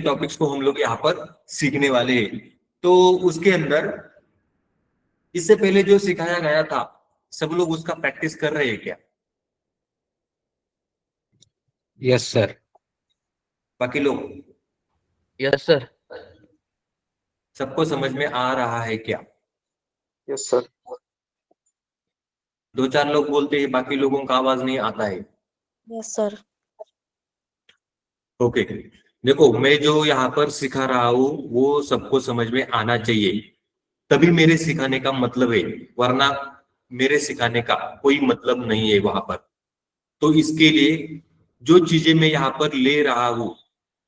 Topics को हम लोग यहाँ पर सीखने वाले हैं। तो उसके अंदर इससे पहले जो सिखाया गया था सब लोग उसका प्रैक्टिस कर रहे हैं क्या? Yes sir. बाकी लोग यस सर। सबको समझ में आ रहा है क्या? Yes sir. दो चार लोग बोलते हैं, बाकी लोगों का आवाज नहीं आता है। Yes sir. ओके, देखो मैं जो यहाँ पर सिखा रहा हूँ वो सबको समझ में आना चाहिए, तभी मेरे सिखाने का मतलब है, वरना मेरे सिखाने का कोई मतलब नहीं है वहां पर। तो इसके लिए जो चीजें मैं यहाँ पर ले रहा हूँ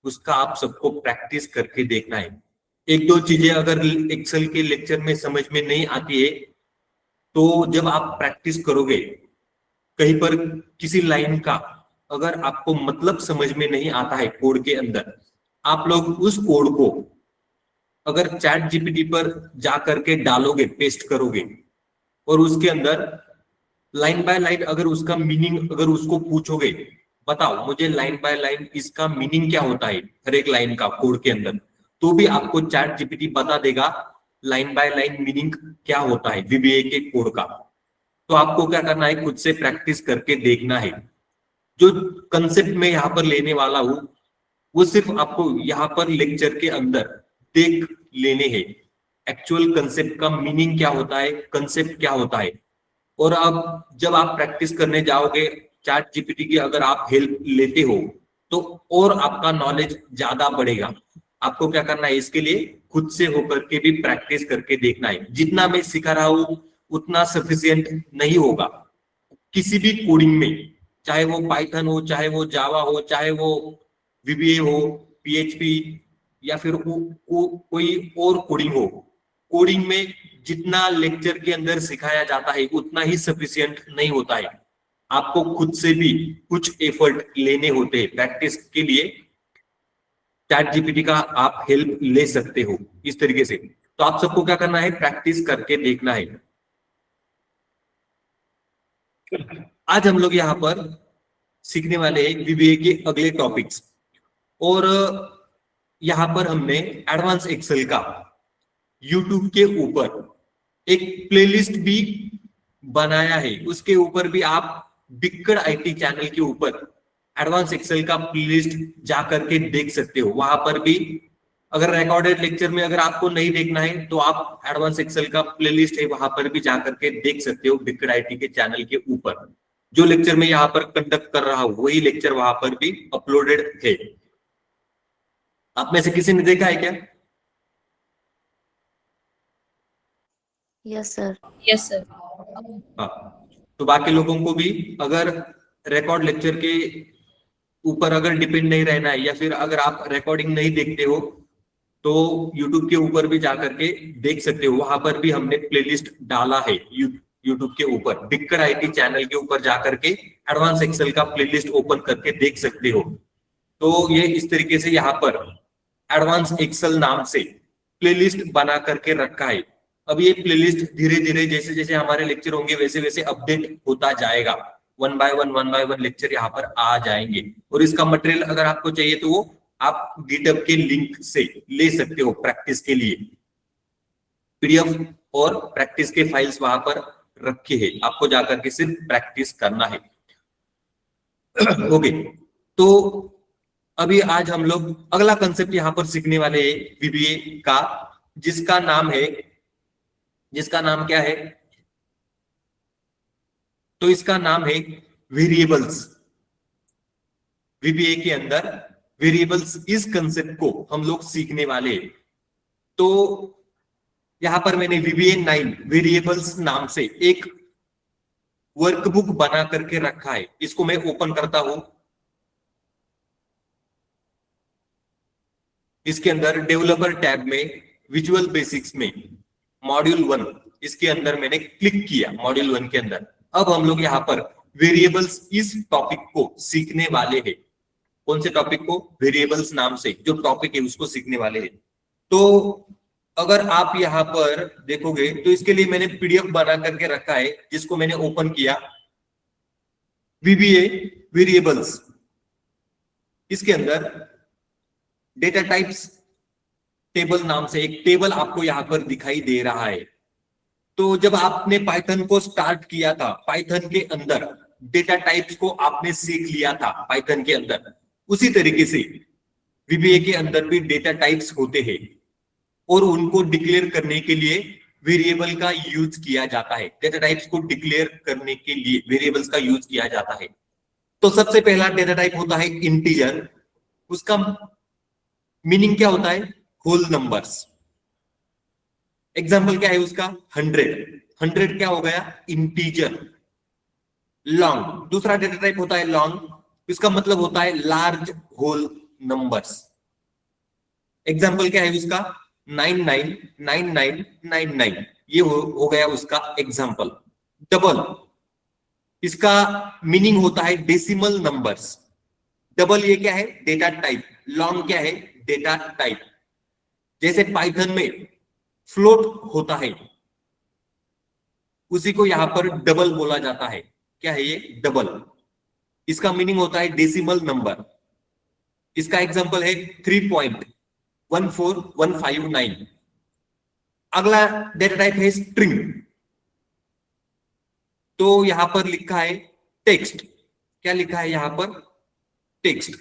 उसका आप सबको प्रैक्टिस करके देखना है। एक दो चीजें अगर एक्सेल के लेक्चर में समझ में नहीं आती है तो जब आप प्रैक्टिस करोगे कहीं पर किसी लाइन का अगर आपको मतलब समझ में नहीं आता है कोड के अंदर, आप लोग उस कोड को अगर चैट जीपीटी पर जा करके डालोगे, पेस्ट करोगे और उसके अंदर लाइन बाय लाइन अगर उसका मीनिंग अगर उसको पूछोगे, बताओ मुझे लाइन बाय लाइन इसका मीनिंग क्या होता है हर एक लाइन का कोड के अंदर, तो भी आपको चैट जीपीटी बता देगा लाइन बाय लाइन मीनिंग क्या होता है वीबीए के कोड का। तो आपको क्या करना है, खुद से प्रैक्टिस करके देखना है। जो कंसेप्ट में यहाँ पर लेने वाला हूँ वो सिर्फ आपको यहाँ पर लेक्चर के अंदर देख लेने हैं, एक्चुअल कंसेप्ट का मीनिंग क्या होता है, कंसेप्ट क्या होता है। और अब जब आप प्रैक्टिस करने जाओगे चैट जीपीटी की अगर आप हेल्प लेते हो तो और आपका नॉलेज ज्यादा बढ़ेगा। आपको क्या करना है, इसके लिए खुद से होकर के भी प्रैक्टिस करके देखना है। जितना मैं सिखा रहा हूं उतना सफिशियंट नहीं होगा किसी भी कोडिंग में, चाहे वो पाइथन हो, चाहे वो जावा हो, चाहे वो वीबीए हो, पीएचपी या फिर कोई और कोडिंग हो। कोडिंग में जितना लेक्चर के अंदर सिखाया जाता है उतना ही सफिशियंट नहीं होता है, आपको खुद से भी कुछ एफर्ट लेने होते हैं। प्रैक्टिस के लिए चैट जीपीटी का आप हेल्प ले सकते हो इस तरीके से। तो आप सबको क्या करना है, प्रैक्टिस करके देखना है। आज हम लोग यहाँ पर सीखने वाले हैं वीबीए के अगले टॉपिक्स, और यहाँ पर हमने एडवांस एक्सेल का यूट्यूब के ऊपर एक प्लेलिस्ट भी बनाया है। उसके ऊपर भी आप बिक्कड़ आईटी चैनल के ऊपर एडवांस एक्सेल का प्लेलिस्ट जा करके देख सकते हो। वहां पर भी अगर रिकॉर्डेड लेक्चर में अगर आपको नहीं देखना है तो आप एडवांस एक्सेल का प्लेलिस्ट है वहां पर भी जा करके देख सकते हो बिक्कड़ आईटी के चैनल के ऊपर। जो लेक्चर में यहाँ पर कंडक्ट कर रहा हूं वही लेक्चर वहां पर भी अपलोडेड है। आप में से किसी ने देखा है क्या? Yes sir. Yes sir. हाँ, तो बाकी लोगों को भी अगर रिकॉर्ड लेक्चर के ऊपर अगर डिपेंड नहीं रहना है या फिर अगर आप रिकॉर्डिंग नहीं देखते हो तो यूट्यूब के ऊपर भी जाकर के देख सकते हो। वहां पर भी हमने प्लेलिस्ट डाला है यूट्यूब के ऊपर, बिक्कड़ आईटी चैनल के ऊपर जाकर के एडवांस एक्सेल का प्लेलिस्ट ओपन करके देख सकते हो। तो ये इस तरीके से यहाँ पर एडवांस एक्सेल नाम से प्लेलिस्ट बना करके रखा है। अब ये प्लेलिस्ट धीरे धीरे जैसे जैसे हमारे लेक्चर होंगे वैसे वैसे अपडेट होता जाएगा। वन बाय वन लेक्चर यहाँ पर आ जाएंगे। और इसका मटेरियल अगर आपको चाहिए तो वो आप गिटहब के लिंक से ले सकते हो प्रैक्टिस के लिए। पीडीएफ और प्रैक्टिस के फाइल्स वहां पर रखे हैं, आपको जाकर के सिर्फ प्रैक्टिस करना है। ओके, तो अभी आज हम लोग अगला कंसेप्ट यहाँ पर सीखने वाले हैं वीबीए का, जिसका नाम क्या है? तो इसका नाम है वेरिएबल्स। वीबीए के अंदर वेरिएबल्स, इस कंसेप्ट को हम लोग सीखने वाले। तो यहां पर मैंने वीबीए 9 वेरिएबल्स नाम से एक वर्कबुक बना करके रखा है। इसको मैं ओपन करता हूं। इसके अंदर डेवलपर टैब में विजुअल बेसिक्स में मॉड्यूल 1, इसके अंदर मैंने क्लिक किया मॉड्यूल 1 के अंदर। अब हम लोग यहाँ पर वेरिएबल्स इस टॉपिक को सीखने वाले हैं। कौन से टॉपिक को? वेरिएबल्स नाम से जो टॉपिक है उसको सीखने वाले हैं। तो अगर आप यहाँ पर देखोगे तो इसके लिए मैंने पीडीएफ बना करके रखा है जिसको मैंने ओपन किया, वीबीए वेरिएबल्स। इसके अंदर डेटा टाइप्स टेबल नाम से एक टेबल आपको यहां पर दिखाई दे रहा है। तो जब आपने पाइथन को स्टार्ट किया था, पाइथन के अंदर डेटा टाइप्स को आपने सीख लिया था पाइथन के अंदर, उसी तरीके से वीबीए के अंदर भी डेटा टाइप्स होते हैं और उनको डिक्लेयर करने के लिए वेरिएबल का यूज किया जाता है। डेटा टाइप्स को डिक्लेयर करने के लिए वेरिएबल्स का यूज किया जाता है। तो सबसे पहला डेटा टाइप होता है इंटीजर। उसका मीनिंग क्या होता है? Whole numbers. एग्जाम्पल क्या है उसका? 100 क्या हो गया? इंटीजर। लॉन्ग, दूसरा डेटा टाइप होता है लॉन्ग, इसका मतलब होता है लार्ज होल नंबर्स। एग्जाम्पल क्या है उसका? 999999, ये हो गया उसका एग्जाम्पल। डबल, इसका मीनिंग होता है डेसिमल नंबर्स। डबल ये क्या है? Data type. लॉन्ग क्या है? Data type. जैसे पाइथन में फ्लोट होता है, उसी को यहां पर डबल बोला जाता है। क्या है ये? डबल। इसका मीनिंग होता है डेसिमल नंबर। इसका एग्जांपल है 3.14159। अगला डेटा टाइप है स्ट्रिंग। तो यहां पर लिखा है टेक्स्ट। क्या लिखा है यहां पर? टेक्स्ट।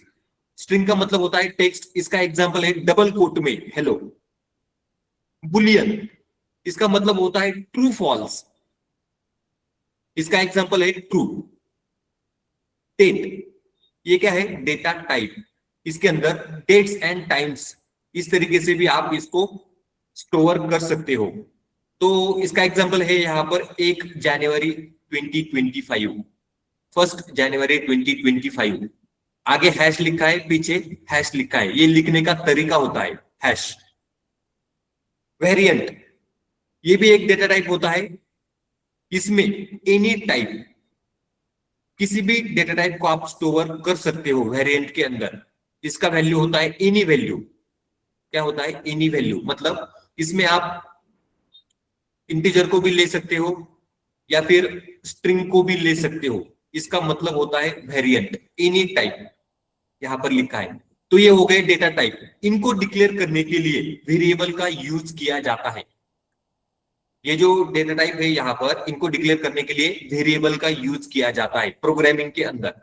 स्ट्रिंग का मतलब होता है टेक्स्ट। इसका एग्जांपल है डबल कोट में हेलो। बुलियन, इसका मतलब होता है ट्रू फॉल्स। इसका एग्जांपल है ट्रू। डेट, ये क्या है? Data type. इसके अंदर डेट्स एंड टाइम्स, इस तरीके से भी आप इसको स्टोर कर सकते हो। तो इसका एग्जांपल है यहां पर 1 जनवरी 2025, 1 जनवरी 2025। आगे हैश लिखा है, पीछे हैश लिखा है, ये लिखने का तरीका होता है हैश। वेरिएंट, ये भी एक डेटा टाइप होता है। इसमें एनी टाइप, किसी भी डेटा टाइप को आप स्टोर कर सकते हो वेरिएंट के अंदर। इसका वैल्यू होता है एनी वैल्यू। क्या होता है? Any value. मतलब इसमें आप इंटीजर को भी ले सकते हो या फिर स्ट्रिंग को भी ले सकते हो। इसका मतलब होता है वेरिएंट, एनी टाइप यहां पर लिखा है। तो ये हो गए डेटा टाइप। इनको डिक्लेयर करने के लिए वेरिएबल का यूज किया जाता है। ये जो डेटा टाइप है यहां पर, इनको डिक्लेयर करने के लिए वेरिएबल का यूज किया जाता है प्रोग्रामिंग के अंदर।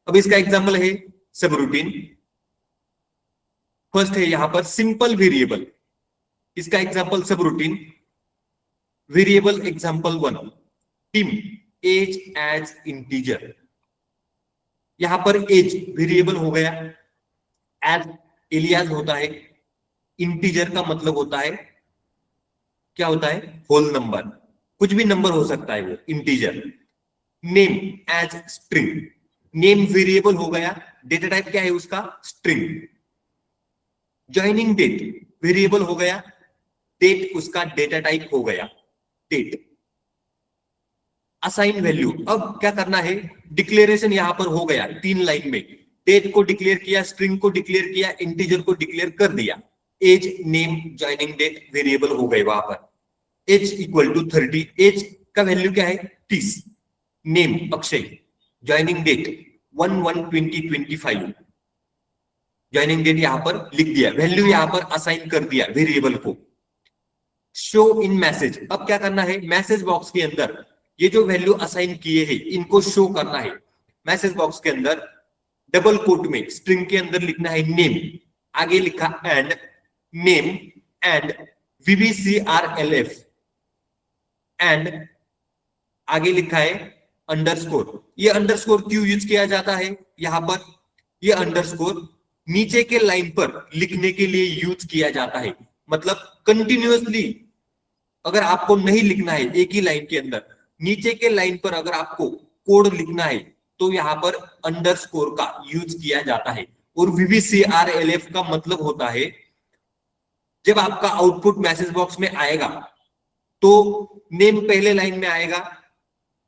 अब इसका एग्जांपल है सबरूटीन। फर्स्ट है यहां पर सिंपल वेरिएबल। इसका example subroutine. Variable example 1, dim age as integer. यहां पर एज वेरिएबल हो गया, एज एलियास होता है। इंटीजर का मतलब होता है, क्या होता है? Whole number. कुछ भी नंबर हो सकता है वो integer. Name as string, name variable हो गया, डेटा टाइप क्या है उसका? स्ट्रिंग। ज्वाइनिंग डेट वेरिएबल हो गया, डेट उसका डेटा टाइप हो गया, डेट। असाइन वैल्यू, अब क्या करना है? डिक्लेरेशन यहां पर हो गया 3 लाइन में। डेट को डिक्लेयर किया, स्ट्रिंग को डिक्लेयर किया, इंटीजर को डिक्लेयर कर दिया। Age, name, joining date variable हो गए वहां पर। एज इक्वल टू 30, एज का वैल्यू क्या है? 30। Name Akshay, joining date 1/1/2025, joining date यहां पर लिख दिया, वैल्यू यहां पर असाइन कर दिया वेरिएबल को। शो इन मैसेज, अब क्या करना है? मैसेज बॉक्स के अंदर ये जो वैल्यू असाइन किए हैं इनको शो करना है। मैसेज बॉक्स के अंदर डबल कोट में स्ट्रिंग के अंदर लिखना है नेम, आगे लिखा and, name and VBCRLF, and आगे लिखा है अंडरस्कोर। ये अंडरस्कोर क्यों यूज किया जाता है यहां पर? ये अंडरस्कोर नीचे के लाइन पर लिखने के लिए यूज किया जाता है। मतलब कंटिन्यूअसली अगर आपको नहीं लिखना है एक ही लाइन के अंदर, नीचे के लाइन पर अगर आपको कोड लिखना है तो यहां पर अंडरस्कोर का यूज किया जाता है। और VBCRLF का मतलब होता है जब आपका आउटपुट मैसेज बॉक्स में आएगा तो नेम पहले लाइन में आएगा,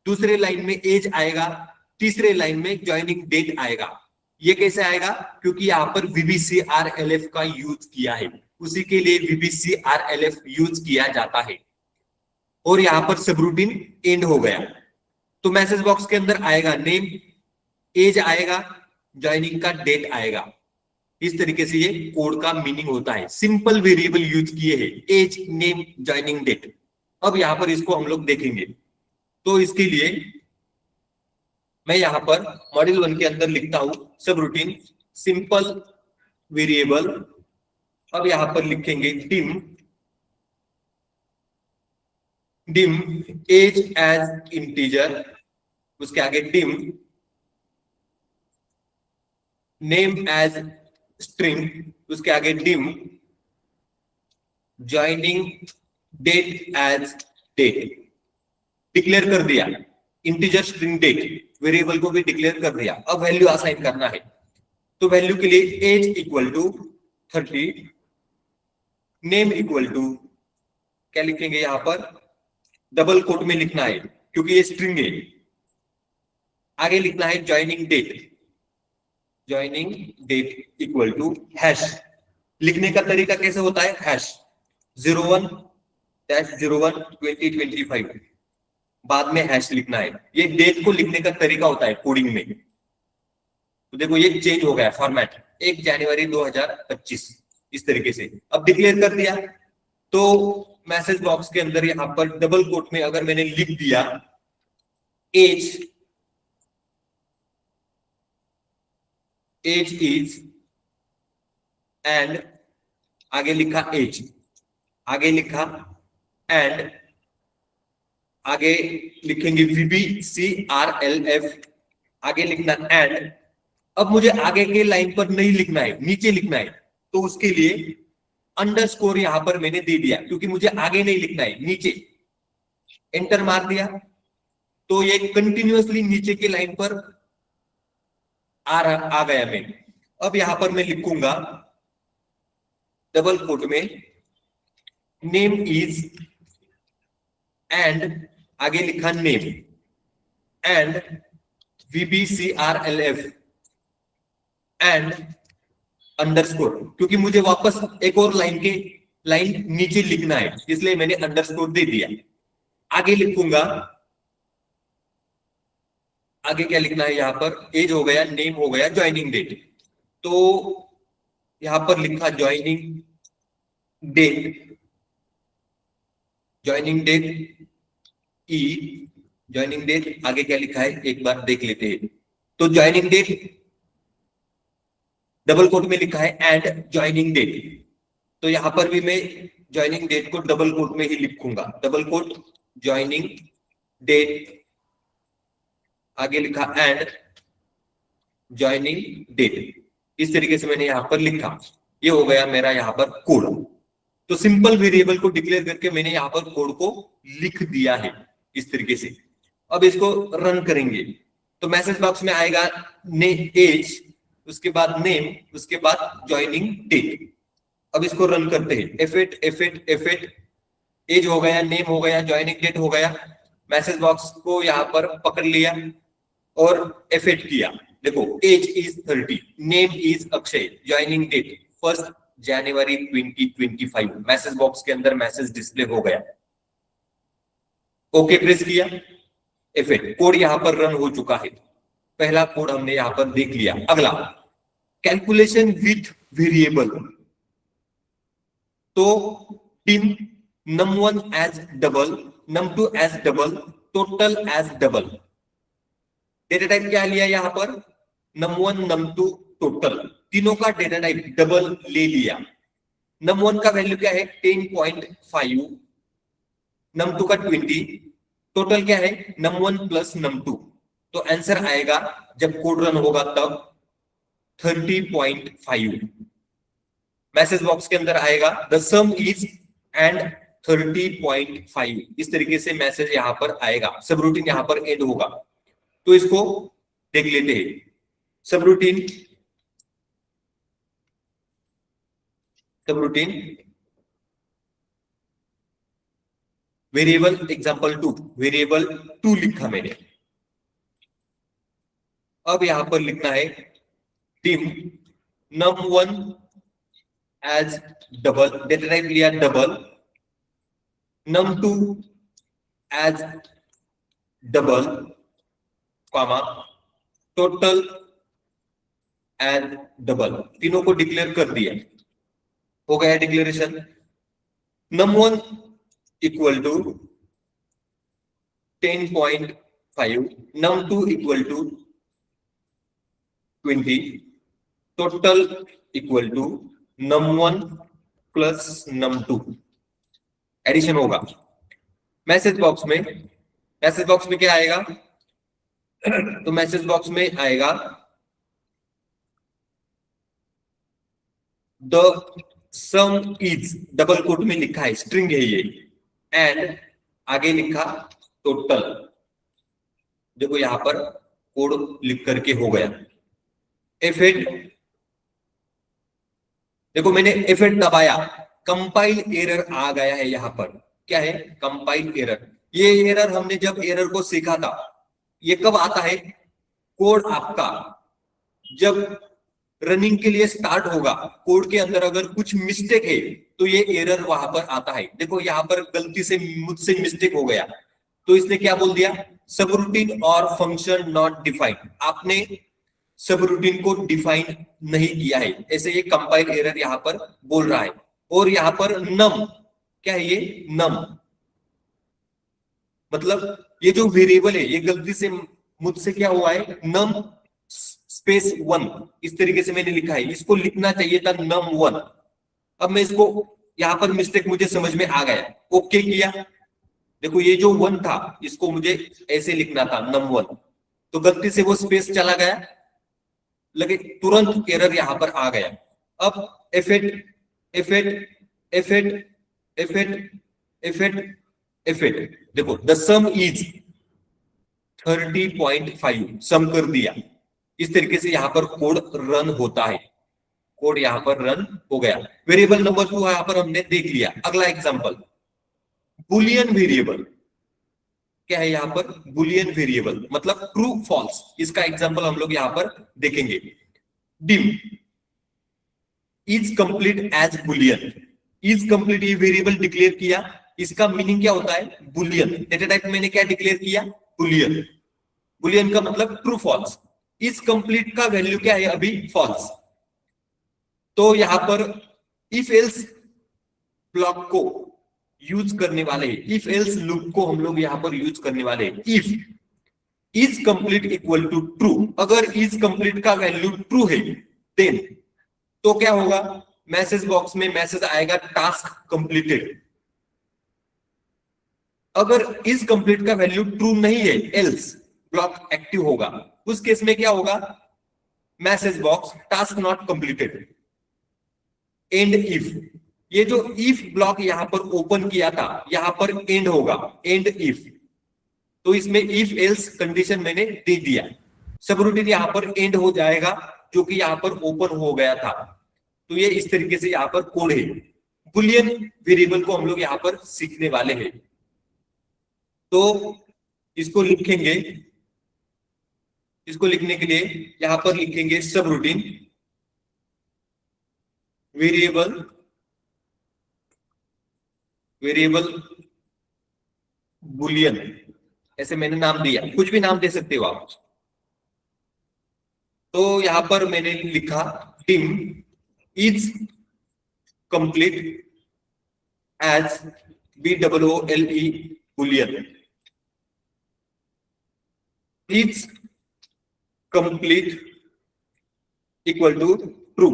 दूसरे लाइन में एज आएगा, तीसरे लाइन में ज्वाइनिंग डेट आएगा। ये कैसे आएगा? क्योंकि यहां पर VBCRLF का यूज किया है, उसी के लिए VBCRLF यूज किया जाता है। और यहां पर सबरूटीन एंड हो गया। तो मैसेज बॉक्स के अंदर आएगा नेम, एज आएगा, ज्वाइनिंग का डेट आएगा। इस तरीके से ये कोड का मीनिंग होता है। सिंपल वेरिएबल यूज किए हैं, एज, नेम, ज्वाइनिंग डेट। अब यहां पर इसको हम लोग देखेंगे। तो इसके लिए मैं यहां पर मॉड्यूल 1 के अंदर लिखता हूं सब रूटीन सिंपल वेरिएबल। अब यहां पर लिखेंगे डिम एज एज इंटीजर, उसके आगे डिम नेम एज स्ट्रिंग, उसके आगे dim joining date as date. Declare कर दिया इंटीजर स्ट्रिंग डेट, वेरिएबल को भी डिक्लेयर कर दिया। अब वैल्यू असाइन करना है। तो वैल्यू के लिए age equal to 30, name equal to क्या लिखेंगे यहां पर, डबल कोट में लिखना है क्योंकि ये स्ट्रिंग है। आगे लिखना है joining date equal to hash. लिखने का तरीका कैसे होता है, हैश 01-01-2025 बाद में हैश लिखना है। ये डेट को लिखने का तरीका होता है कोडिंग में। तो देखो ये चेंज हो गया फॉर्मेट, 1 जनवरी 2025 इस तरीके से। अब डिक्लेयर कर दिया तो मैसेज बॉक्स के अंदर यहां पर डबल कोट में अगर मैंने लिख दिया एज इज एंड आगे लिखा एज, आगे लिखा एंड आगे लिखेंगे VBCRLF, आगे लिखना एंड। अब मुझे आगे के लाइन पर नहीं लिखना है, नीचे लिखना है। तो उसके लिए अंडरस्कोर यहां पर मैंने दे दिया क्योंकि मुझे आगे नहीं लिखना है, नीचे। एंटर मार दिया तो ये कंटिन्यूअसली नीचे के लाइन पर आ गया मैं। अब यहां पर मैं लिखूंगा डबल कोट में नेम इज एंड आगे लिखा name and VBCRLF and underscore, क्योंकि मुझे वापस एक और लाइन नीचे लिखना है इसलिए मैंने अंडरस्कोर दे दिया। आगे लिखूंगा, आगे क्या लिखना है यहां पर, एज हो गया, नेम हो गया, ज्वाइनिंग डेट। तो यहां पर लिखा ज्वाइनिंग डेट ई, ज्वाइनिंग डेट आगे क्या लिखा है एक बार देख लेते हैं। तो ज्वाइनिंग डेट डबल कोट में लिखा है एंड ज्वाइनिंग डेट। तो यहां पर भी मैं ज्वाइनिंग डेट को डबल कोट में ही लिखूंगा, डबल कोट ज्वाइनिंग डेट, आगे लिखा एंड ज्वाइनिंग डेट। इस तरीके से मैंने यहां पर लिखा। ये हो गया मेरा यहां पर कोड। तो सिंपल वेरिएबल को डिक्लेयर करके मैंने यहां पर कोड को लिख दिया है इस तरीके से। अब इसको रन करेंगे तो मैसेज बॉक्स में आएगा एज, उसके बाद नेम, उसके बाद ज्वाइनिंग डेट। अब इसको रन करते हैं। F8 एज हो गया, नेम हो गया, ज्वाइनिंग डेट हो गया। मैसेज बॉक्स को यहां पर पकड़ लिया और F8 किया। देखो age is 30, name is Akshay, joining date 1 जनवरी 2025। मैसेज बॉक्स के अंदर मैसेज डिस्प्ले हो गया। ओके प्रेस किया, F8 कोड यहां पर रन हो चुका है। पहला कोड हमने यहां पर देख लिया। अगला कैलकुलेशन विथ वेरिएबल। तो dim num1 as double, num2 as double, total as double. Data type क्या लिया यहां पर, num1 num2 टोटल, तीनों का डेटा टाइप डबल ले लिया। num1 का वैल्यू क्या है 10.5, num2 का 20, टोटल क्या है num1 प्लस num2। तो आंसर आएगा जब कोड रन होगा तब 30.5। मैसेज बॉक्स के अंदर आएगा द सम इज एंड 30.5। इस तरीके से मैसेज यहां पर आएगा। सब रूटीन यहां पर एंड होगा। तो इसको देख लेते हैं। सब रूटीन वेरिएबल एग्जांपल 2, वेरिएबल 2 लिखा मैंने। अब यहां पर लिखना है dim num1 as double, data type लिया double, num2 as double, comma, total and double, तीनों को डिक्लेयर कर दिया, हो गया declaration. num1 equal to 10.5, num2 equal to 20, टोटल equal to num1 plus num2, addition होगा। मैसेज बॉक्स में क्या आएगा? तो मैसेज बॉक्स में आएगा the sum is, double quote में लिखा है, स्ट्रिंग है ये, एंड आगे लिखा टोटल। देखो यहां पर कोड लिख करके हो गया। F8, देखो मैंने F8 दबाया, कंपाइल एरर आ गया है। यहां पर क्या है? Compile error. ये एरर हमने जब एरर को सीखा था, ये कब आता है? कोड आपका जब रनिंग के लिए स्टार्ट होगा, कोड के अंदर अगर कुछ मिस्टेक है तो ये एरर वहां पर आता है। देखो यहां पर गलती से मुझसे मिस्टेक हो गया, तो इसने क्या बोल दिया? सबरूटीन और फंक्शन नॉट डिफाइंड। आपने सबरूटीन को डिफाइन नहीं किया है, ऐसे ये कंपाइल एरर यहां पर बोल रहा है। और यहां पर नम, क्या है ये? नम मतलब ये जो वेरिएबल है, ये गलती से मुझसे क्या हुआ है? नम स्पेस 1, इस तरीके से मैंने लिखा है, इसको लिखना चाहिए था num1। अब मैं इसको, यहां पर मिस्टेक मुझे समझ में आ गया, ओके किया। देखो ये जो 1 था, इसको मुझे ऐसे लिखना था num1, तो गलती से वो स्पेस चला गया, लगे तुरंत एरर यहां पर आ गया। अब F8 F8 F8 F8 F8 F8, देखो द सम इज 30.5, सम कर दिया। इस तरीके से यहां पर कोड रन होता है, कोड यहां पर रन हो गया। वेरिएबल नंबर 2 यहां पर हमने देख लिया। अगला एग्जांपल, बुलियन वेरिएबल। क्या है यहां पर? बुलियन वेरिएबल मतलब ट्रू फॉल्स। इसका एग्जांपल हम लोग यहां पर देखेंगे। Dim is complete as Boolean. Is complete ये वेरिएबल डिक्लेयर किया, इसका मीनिंग क्या होता है? बुलियन। डेटा टाइप मैंने क्या डिक्लेयर किया? बुलियन। बुलियन का मतलब ट्रू फॉल्स। इज कंप्लीट का वैल्यू क्या है? अभी फॉल्स। तो यहां पर इफ एल्स ब्लॉक को यूज करने वाले, इफ एल्स लूप को हम लोग यहां पर यूज करने वाले। If is complete equal to true, अगर इज कंप्लीट का वैल्यू ट्रू है देन तो क्या होगा? मैसेज बॉक्स में मैसेज आएगा टास्क कंप्लीटेड। अगर इज कंप्लीट का वैल्यू ट्रू नहीं है, एल्स ब्लॉक एक्टिव होगा। उस केस में क्या होगा? Message box task not completed. And if, ये जो इफ ब्लॉक यहां पर ओपन किया था, यहां पर एंड होगा, एंड इफ। तो इसमें इफ एल्स कंडीशन मैंने दे दिया, सबरूटीन यहां पर एंड हो जाएगा जो कि यहां पर ओपन हो गया था। तो ये इस तरीके से यहां पर कोड है। बुलियन वेरिएबल को हम लोग यहां पर सीखने वाले हैं। तो इसको लिखेंगे, इसको लिखने के लिए यहां पर लिखेंगे सबरूटीन वेरिएबल बुलियन, ऐसे मैंने नाम दिया, कुछ भी नाम दे सकते हो आप। तो यहां पर मैंने लिखा dim is complete as BOOLE Boolean. Is complete equal to true.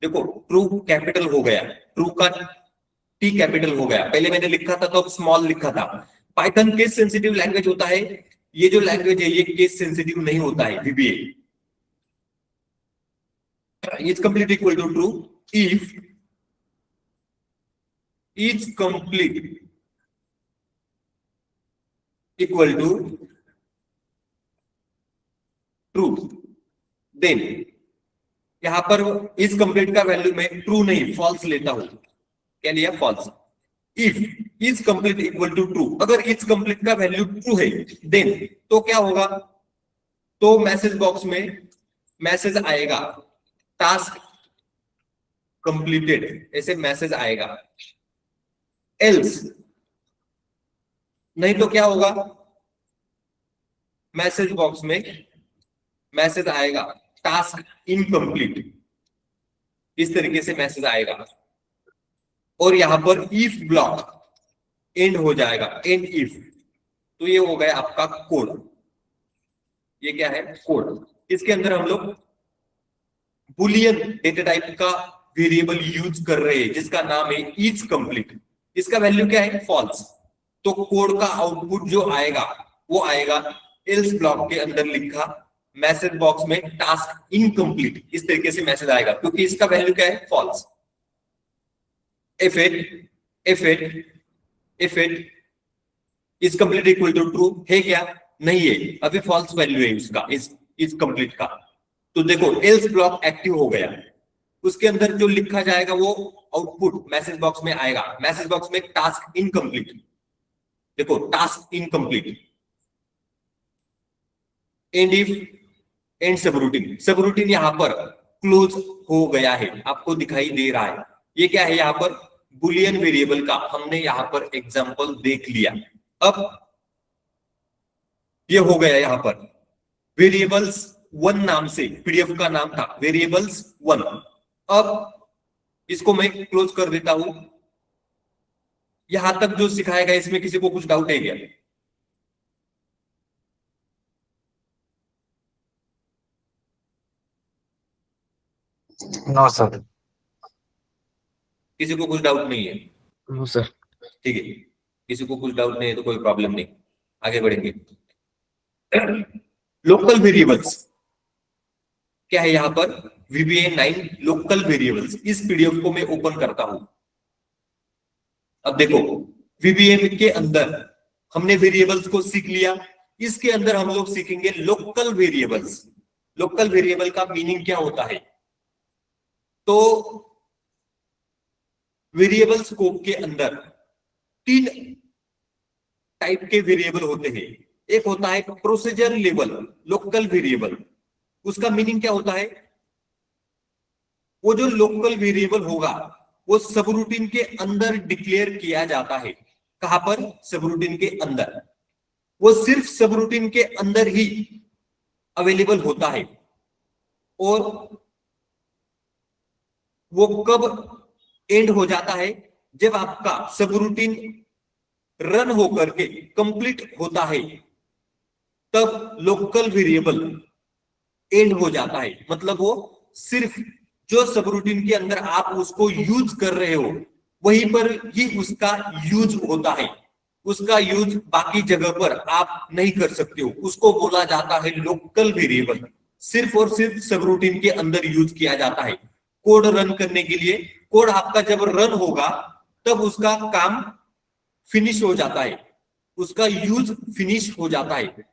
देखो ट्रू कैपिटल हो गया, ट्रू का टी कैपिटल हो गया। पहले मैंने लिखा था तो अब स्मॉल लिखा था। पाइथन केस सेंसिटिव लैंग्वेज होता है, ये जो लैंग्वेज है ये केस सेंसिटिव नहीं होता है, VBA। Is complete equal to true if is complete equal to true, then यहां पर इज कंप्लीट का वैल्यू मैं ट्रू नहीं फॉल्स लेता हूं। क्या लिया? False. If is complete equal to true, अगर इज कंप्लीट का वैल्यू ट्रू है देन तो क्या होगा? तो मैसेज बॉक्स में मैसेज आएगा टास्क कंप्लीटेड, ऐसे मैसेज आएगा। एल्स नहीं तो क्या होगा? मैसेज बॉक्स में मैसेज आएगा टास्क इनकम्प्लीट, इस तरीके से मैसेज आएगा। और यहां पर इफ ब्लॉक एंड हो जाएगा, एंड इफ, तो ये हो गया आपका कोड। ये क्या है? कोड। इसके अंदर हम लोग बुलियन डेटा टाइप का वेरिएबल यूज कर रहे हैं जिसका नाम है इज कंप्लीट। इसका वैल्यू क्या है? फॉल्स। तो कोड का आउटपुट जो आएगा वो आएगा एल्स ब्लॉक के अंदर लिखा मैसेज बॉक्स में टास्क इनकम्प्लीट, इस तरीके से मैसेज आएगा क्योंकि इसका वैल्यू क्या है? False. If it is complete equal to true है क्या? नहीं है, अभी फॉल्स वैल्यू है उसका, इज कंप्लीट का। तो देखो एल्स ब्लॉक एक्टिव हो गया, उसके अंदर जो लिखा जाएगा वो आउटपुट मैसेज बॉक्स में आएगा। मैसेज बॉक्स में टास्क इनकम्प्लीट, देखो task incomplete. And if and subroutine, subroutine यहां पर क्लोज हो गया है, आपको दिखाई दे रहा है। ये क्या है? यहां पर बुलियन वेरिएबल का हमने यहां पर एग्जांपल देख लिया। अब ये हो गया यहां पर वेरिएबल्स 1 नाम से, पीडीएफ का नाम था वेरिएबल्स 1। अब इसको मैं क्लोज कर देता हूं। यहां तक जो सिखाएगा इसमें किसी को कुछ डाउट है क्या? No sir. किसी को कुछ डाउट नहीं है? No sir. ठीक है, किसी को कुछ डाउट नहीं है तो कोई प्रॉब्लम नहीं, आगे बढ़ेंगे। लोकल वेरिएबल्स क्या है यहां पर? VBA9 local variables. इस पीडीएफ को मैं ओपन करता हूं। अब देखो VBA के अंदर हमने वेरिएबल्स को सीख लिया, इसके अंदर हम लोग सीखेंगे लोकल वेरिएबल्स। लोकल वेरिएबल का मीनिंग क्या होता है? तो वेरिएबल स्कोप के अंदर 3 टाइप के वेरिएबल होते हैं। एक होता है प्रोसीजर लेवल लोकल वेरिएबल। उसका मीनिंग क्या होता है? वो जो लोकल वेरिएबल होगा वो सबरूटीन के अंदर डिक्लेयर किया जाता है। कहां पर? सबरूटीन के अंदर। वो सिर्फ सबरूटीन के अंदर ही अवेलेबल होता है। और वो कब एंड हो जाता है? जब आपका सबरूटीन रन होकर के कंप्लीट होता है तब लोकल वेरिएबल एंड हो जाता है। मतलब वो सिर्फ जो सबरूटीन के अंदर आप उसको यूज कर रहे हो वहीं पर ही उसका यूज होता है। उसका यूज बाकी जगह पर आप नहीं कर सकते हो, उसको बोला जाता है लोकल वेरिएबल। सिर्फ और सिर्फ सबरूटीन के अंदर यूज किया जाता है। कोड रन करने के लिए, कोड आपका जब रन होगा तब उसका काम फिनिश हो जाता है, उसका यूज फिनिश हो जाता है।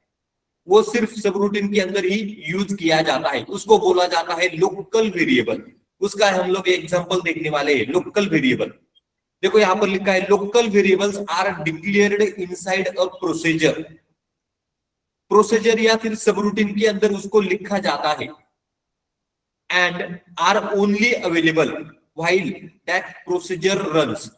वो सिर्फ सबरूटीन के अंदर ही यूज किया जाता है, उसको बोला जाता है लोकल वेरिएबल। उसका हम लोग एग्जांपल देखने वाले हैं, लोकल वेरिएबल। देखो यहां पर लिखा है local variables are declared inside a procedure. Procedure या फिर सबरूटीन के अंदर उसको लिखा जाता है and are only available while that procedure runs.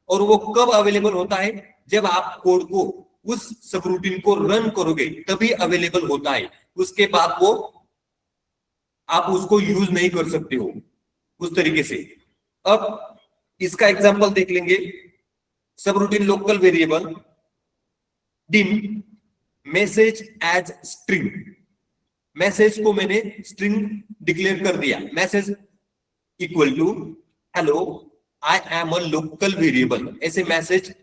और वो कब अवेलेबल होता है? जब आप कोड को, उस सबरूटीन को रन करोगे तभी अवेलेबल होता है। उसके बाद वो आप उसको यूज नहीं कर सकते हो उस तरीके से। अब इसका एग्जांपल देख लेंगे। Subroutine local variable dim message as string. Message को मैंने स्ट्रिंग डिक्लेयर कर दिया। Message equal to hello I am a local variable, ऐसे मैसेज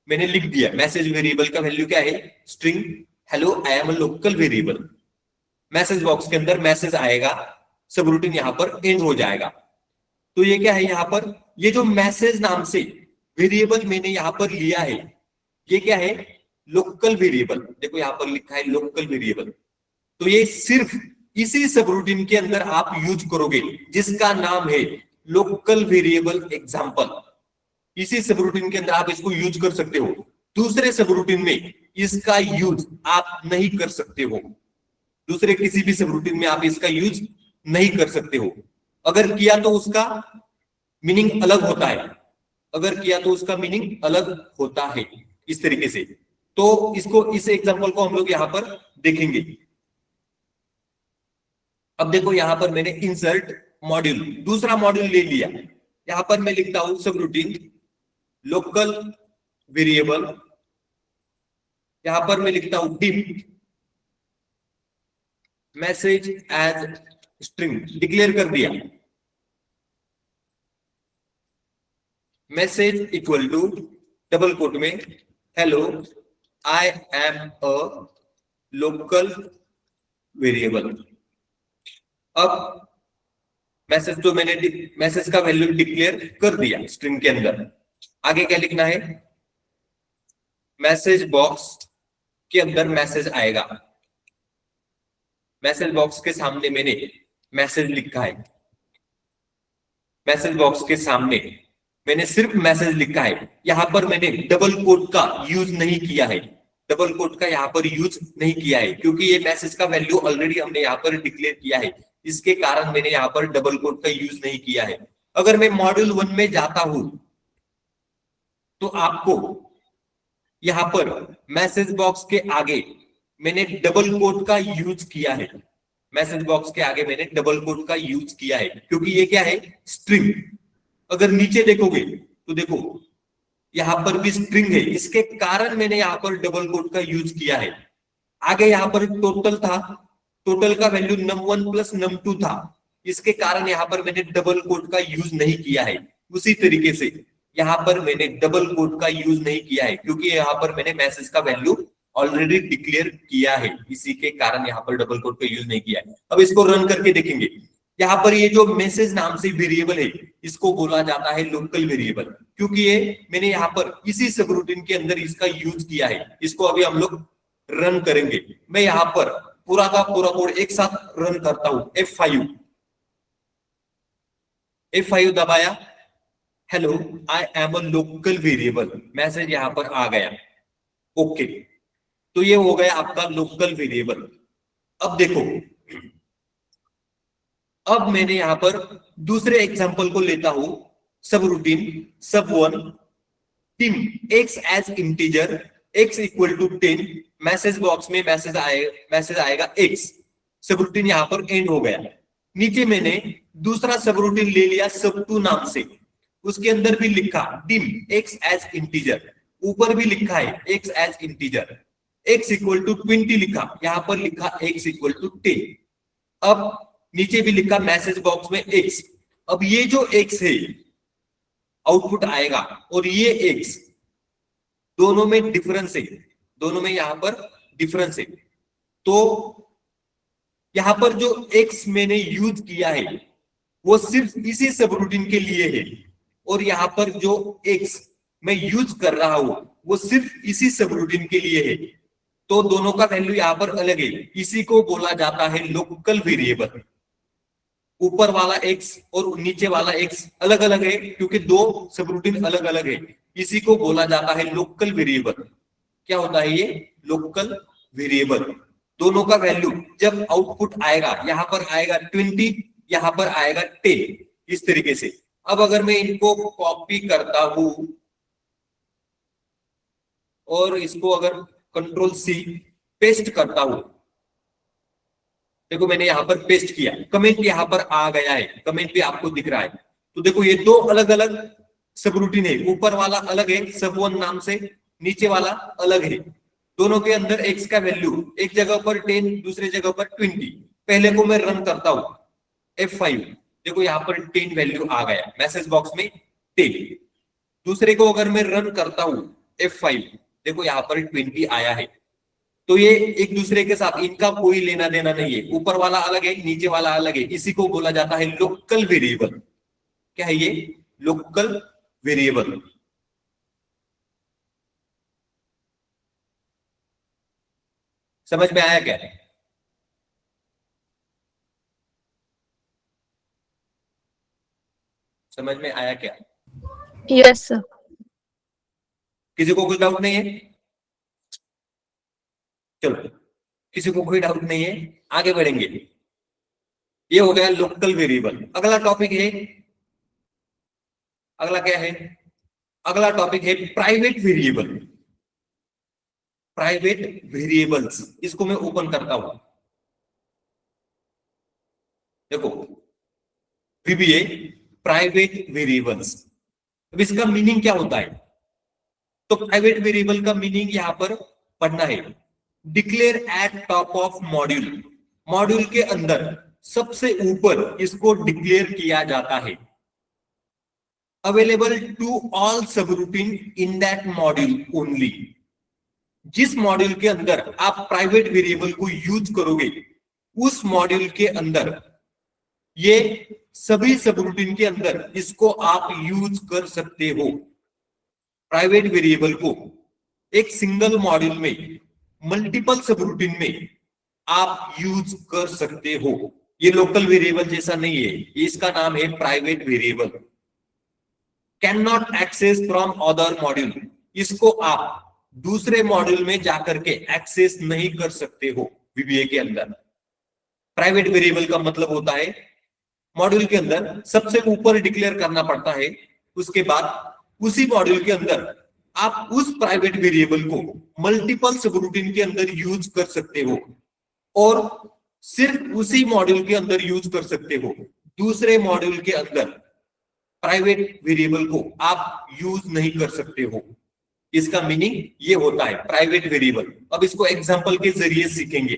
मैंने लिख दिया। मैसेज वेरिएबल का वैल्यू क्या है? String hello I am a local variable. Message box के अंदर मैसेज आएगा, सबरूटीन यहां पर एंड हो जाएगा। तो ये क्या है यहां पर? ये जो मैसेज नाम से वेरिएबल मैंने यहां पर लिया है ये क्या है? Local variable. देखो यहां पर लिखा है लोकल वेरिएबल। तो ये सिर्फ इसी सबरूटीन के अंदर आप यूज करोगे जिसका नाम है लोकल वेरिएबल एग्जांपल। इसी सबरूटीन के अंदर आप इसको यूज कर सकते हो, दूसरे सबरूटीन में इसका यूज आप नहीं कर सकते हो। दूसरे किसी भी सबरूटीन में आप इसका यूज नहीं कर सकते हो। अगर किया तो उसका मीनिंग अलग होता है, अगर किया तो उसका मीनिंग अलग होता है इस तरीके से। तो इसको, इस एग्जांपल को हम लोग यहां पर देखेंगे। अब देखो यहां पर मैंने इंसर्ट मॉड्यूल, दूसरा मॉड्यूल ले लिया। यहां पर मैं लिखता हूं सब रूटीन लोकल वेरिएबल, यहां पर मैं लिखता हूं dim message as string, declare कर दिया। Message equal to double quote में hello I am a local variable. अब मैसेज तो मैंने मैसेज का वैल्यू डिक्लेयर कर दिया स्ट्रिंग के अंदर। आगे क्या लिखना है, मैसेज बॉक्स के अंदर मैसेज आएगा। मैसेज बॉक्स के सामने मैंने मैसेज लिखा है, मैसेज बॉक्स के सामने मैंने सिर्फ मैसेज लिखा है। यहां पर मैंने डबल कोट का यूज नहीं किया है, डबल कोट का यहां पर यूज नहीं किया है क्योंकि ये मैसेज का वैल्यू ऑलरेडी हमने यहां पर डिक्लेयर किया है, इसके कारण मैंने यहां पर डबल कोट का यूज नहीं किया है। अगर मैं मॉड्यूल 1 में जाता हूं तो आपको यहां पर मैसेज बॉक्स के आगे मैंने डबल कोट का यूज किया है, मैसेज बॉक्स के आगे मैंने डबल कोट का यूज किया है क्योंकि ये क्या है, स्ट्रिंग। अगर नीचे देखोगे तो देखो यहां पर भी स्ट्रिंग है, इसके कारण मैंने यहां पर डबल कोट का यूज किया है। आगे यहां पर टोटल था, टोटल का वैल्यू num1 प्लस num2 था, इसके कारण यहां पर मैंने डबल कोट का यूज नहीं किया है। उसी तरीके से यहां पर मैंने डबल कोट का यूज नहीं किया है क्योंकि यहां पर मैंने मैसेज का वैल्यू ऑलरेडी डिक्लेयर किया है, इसी के कारण यहां पर डबल कोट का यूज नहीं किया है। अब इसको रन करके देखेंगे। यहां पर ये जो मैसेज नाम से वेरिएबल है इसको बोला जाता है लोकल वेरिएबल, क्योंकि ये मैंने यहां पर इसी सब रूटीन के अंदर इसका यूज किया है। इसको अभी हम लोग रन करेंगे। मैं यहां पर पूरा का पूरा कोड एक साथ रन करता हूं। F5 दबाया, hello I am a local variable, message यहां पर आ गया। ओके, तो ये हो गया आपका लोकल वेरिएबल। अब देखो, अब मैंने यहां पर दूसरे एग्जांपल को लेता हूं, subroutine sub1 dim x as integer, x equal to 10, message box में मैसेज आएगा x, सब रूटीन यहां पर एंड हो गया। नीचे मैंने दूसरा सब रूटीन ले लिया sub2 नाम से, उसके अंदर भी लिखा dim x एज इंटीजर, ऊपर भी लिखा है x as integer, x equal to 20 लिखा, यहां पर लिखा x इक्वल टू 10। अब नीचे भी लिखा मैसेज बॉक्स में x। अब ये जो x है आउटपुट आएगा और ये x, दोनों में डिफरेंस है, दोनों में यहां पर डिफरेंस है। तो यहां पर जो x मैंने यूज किया है वो सिर्फ इसी सब रूटीन के लिए है, और यहां पर जो x मैं यूज कर रहा हूं वो सिर्फ इसी सब रूटीन के लिए है। तो दोनों का वैल्यू यहां पर अलग है, इसी को बोला जाता है लोकल वेरिएबल। ऊपर वाला x और नीचे वाला x अलग अलग है क्योंकि दो सब रूटीन अलग अलग है, इसी को बोला जाता है लोकल वेरिएबल। क्या होता है ये, लोकल वेरिएबल। दोनों का वैल्यू जब आउटपुट आएगा, यहां पर आएगा 20, यहां पर आएगा 10, इस तरीके से। अब अगर मैं इनको कॉपी करता हूं और इसको अगर कंट्रोल C पेस्ट करता हूं, देखो मैंने यहां पर पेस्ट किया, कमेंट यहां पर आ गया है, कमेंट भी आपको दिख रहा है। तो देखो ये दो अलग अलग सब रूटीन है, ऊपर वाला अलग है sub1 नाम से, नीचे वाला अलग है। दोनों के अंदर x का वैल्यू एक जगह पर 10, दूसरे जगह पर 20। पहले को मैं रन करता हूं F5, देखो यहां पर 10 वैल्यू आ गया, मैसेज बॉक्स में 10। दूसरे को अगर मैं रन करता हूं F5, देखो यहां पर 20 आया है। तो ये एक दूसरे के साथ इनका कोई लेना देना नहीं है, ऊपर वाला अलग है, नीचे वाला अलग है, इसी को बोला जाता है लोकल वेरिएबल। क्या है ये, लोकल वेरिएबल। समझ में आया क्या, समझ में आया क्या? Yes sir. किसी को कोई डाउट नहीं है? चलो, किसी को कोई डाउट नहीं है, आगे बढ़ेंगे। ये हो गया लोकल वेरिएबल। अगला टॉपिक है, अगला क्या है, अगला टॉपिक है प्राइवेट वेरिएबल। प्राइवेट वेरिएबल्स, इसको मैं ओपन करता हूं। देखो VBA प्राइवेट वेरिएबल्स। अब इसका मीनिंग क्या होता है? तो प्राइवेट वेरिएबल का मीनिंग यहां पर पढ़ना है, declare at top of module. Module के अंदर सबसे ऊपर इसको डिक्लेयर किया जाता है। Available to all subroutine in that module only. जिस मॉड्यूल के अंदर आप प्राइवेट वेरिएबल को यूज करोगे उस मॉड्यूल के अंदर ये सभी सबरूटीन के अंदर इसको आप यूज कर सकते हो। प्राइवेट वेरिएबल को एक सिंगल मॉड्यूल में मल्टीपल सबरूटीन में आप यूज कर सकते हो। ये लोकल वेरिएबल जैसा नहीं है, इसका नाम है private variable. Can not access from other module. इसको आप दूसरे मॉड्यूल में जाकर के एक्सेस नहीं कर सकते हो। VBA के अंदर प्राइवेट वेरिएबल का मतलब होता है मॉड्यूल के अंदर सबसे ऊपर डिक्लेयर करना पड़ता है, उसके बाद उसी मॉड्यूल के अंदर आप उस प्राइवेट वेरिएबल को मल्टीपल सबरूटीन के अंदर यूज कर सकते हो और सिर्फ उसी मॉड्यूल के अंदर यूज कर सकते हो। दूसरे मॉड्यूल के अंदर प्राइवेट वेरिएबल को आप यूज नहीं कर सकते हो। इसका मीनिंग ये होता है प्राइवेट वेरिएबल। अब इसको एग्जांपल के जरिए सीखेंगे।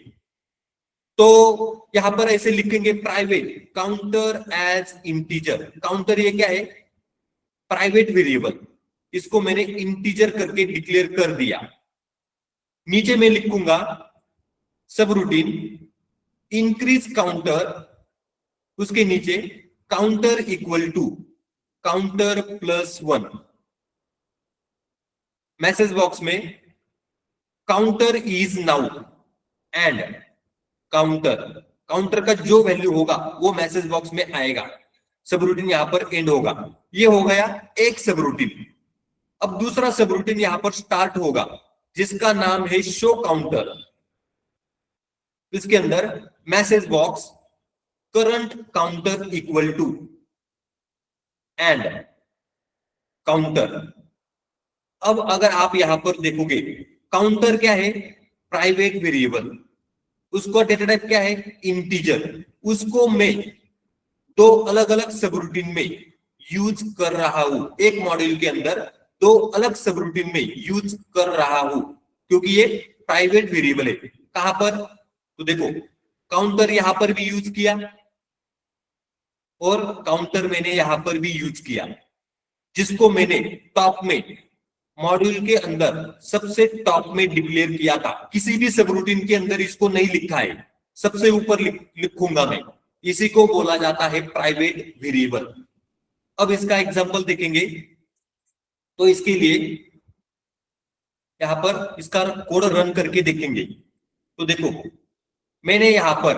तो यहां पर ऐसे लिखेंगे private counter as integer. Counter ये क्या है? Private variable. इसको मैंने इंटीजर करके डिक्लेयर कर दिया। नीचे मैं लिखूंगा सब रूटीन इंक्रीज काउंटर, उसके नीचे counter equal to counter +1। Message box में counter is now and counter. Counter का जो वैल्यू होगा वो मैसेज बॉक्स में आएगा। सब रूटीन यहां पर एंड होगा। ये हो गया एक सब रूटीन। अब दूसरा सब रूटीन यहां पर स्टार्ट होगा जिसका नाम है शो काउंटर। इसके अंदर message box current counter equal to and counter. अब अगर आप यहां पर देखोगे काउंटर क्या है? Private variable. उसका डेटा टाइप क्या है? इंटीजर। उसको मैं दो अलग अलग सबरूटीन में यूज कर रहा हूं। एक मॉड्यूल के अंदर दो अलग सबरूटीन में यूज कर रहा हूं क्योंकि ये प्राइवेट वेरिएबल है। कहां पर? तो देखो काउंटर यहां पर भी यूज किया और काउंटर मैंने यहां पर भी यूज किया, जिसको मैंने टॉप में मॉड्यूल के अंदर सबसे टॉप में डिक्लेयर किया था। किसी भी सबरूटीन के अंदर इसको नहीं लिखा है, सबसे ऊपर लिखूंगा मैं। इसी को बोला जाता है प्राइवेट वेरिएबल। अब इसका एग्जांपल देखेंगे तो इसके लिए यहां पर इसका कोड रन करके देखेंगे। तो देखो मैंने यहां पर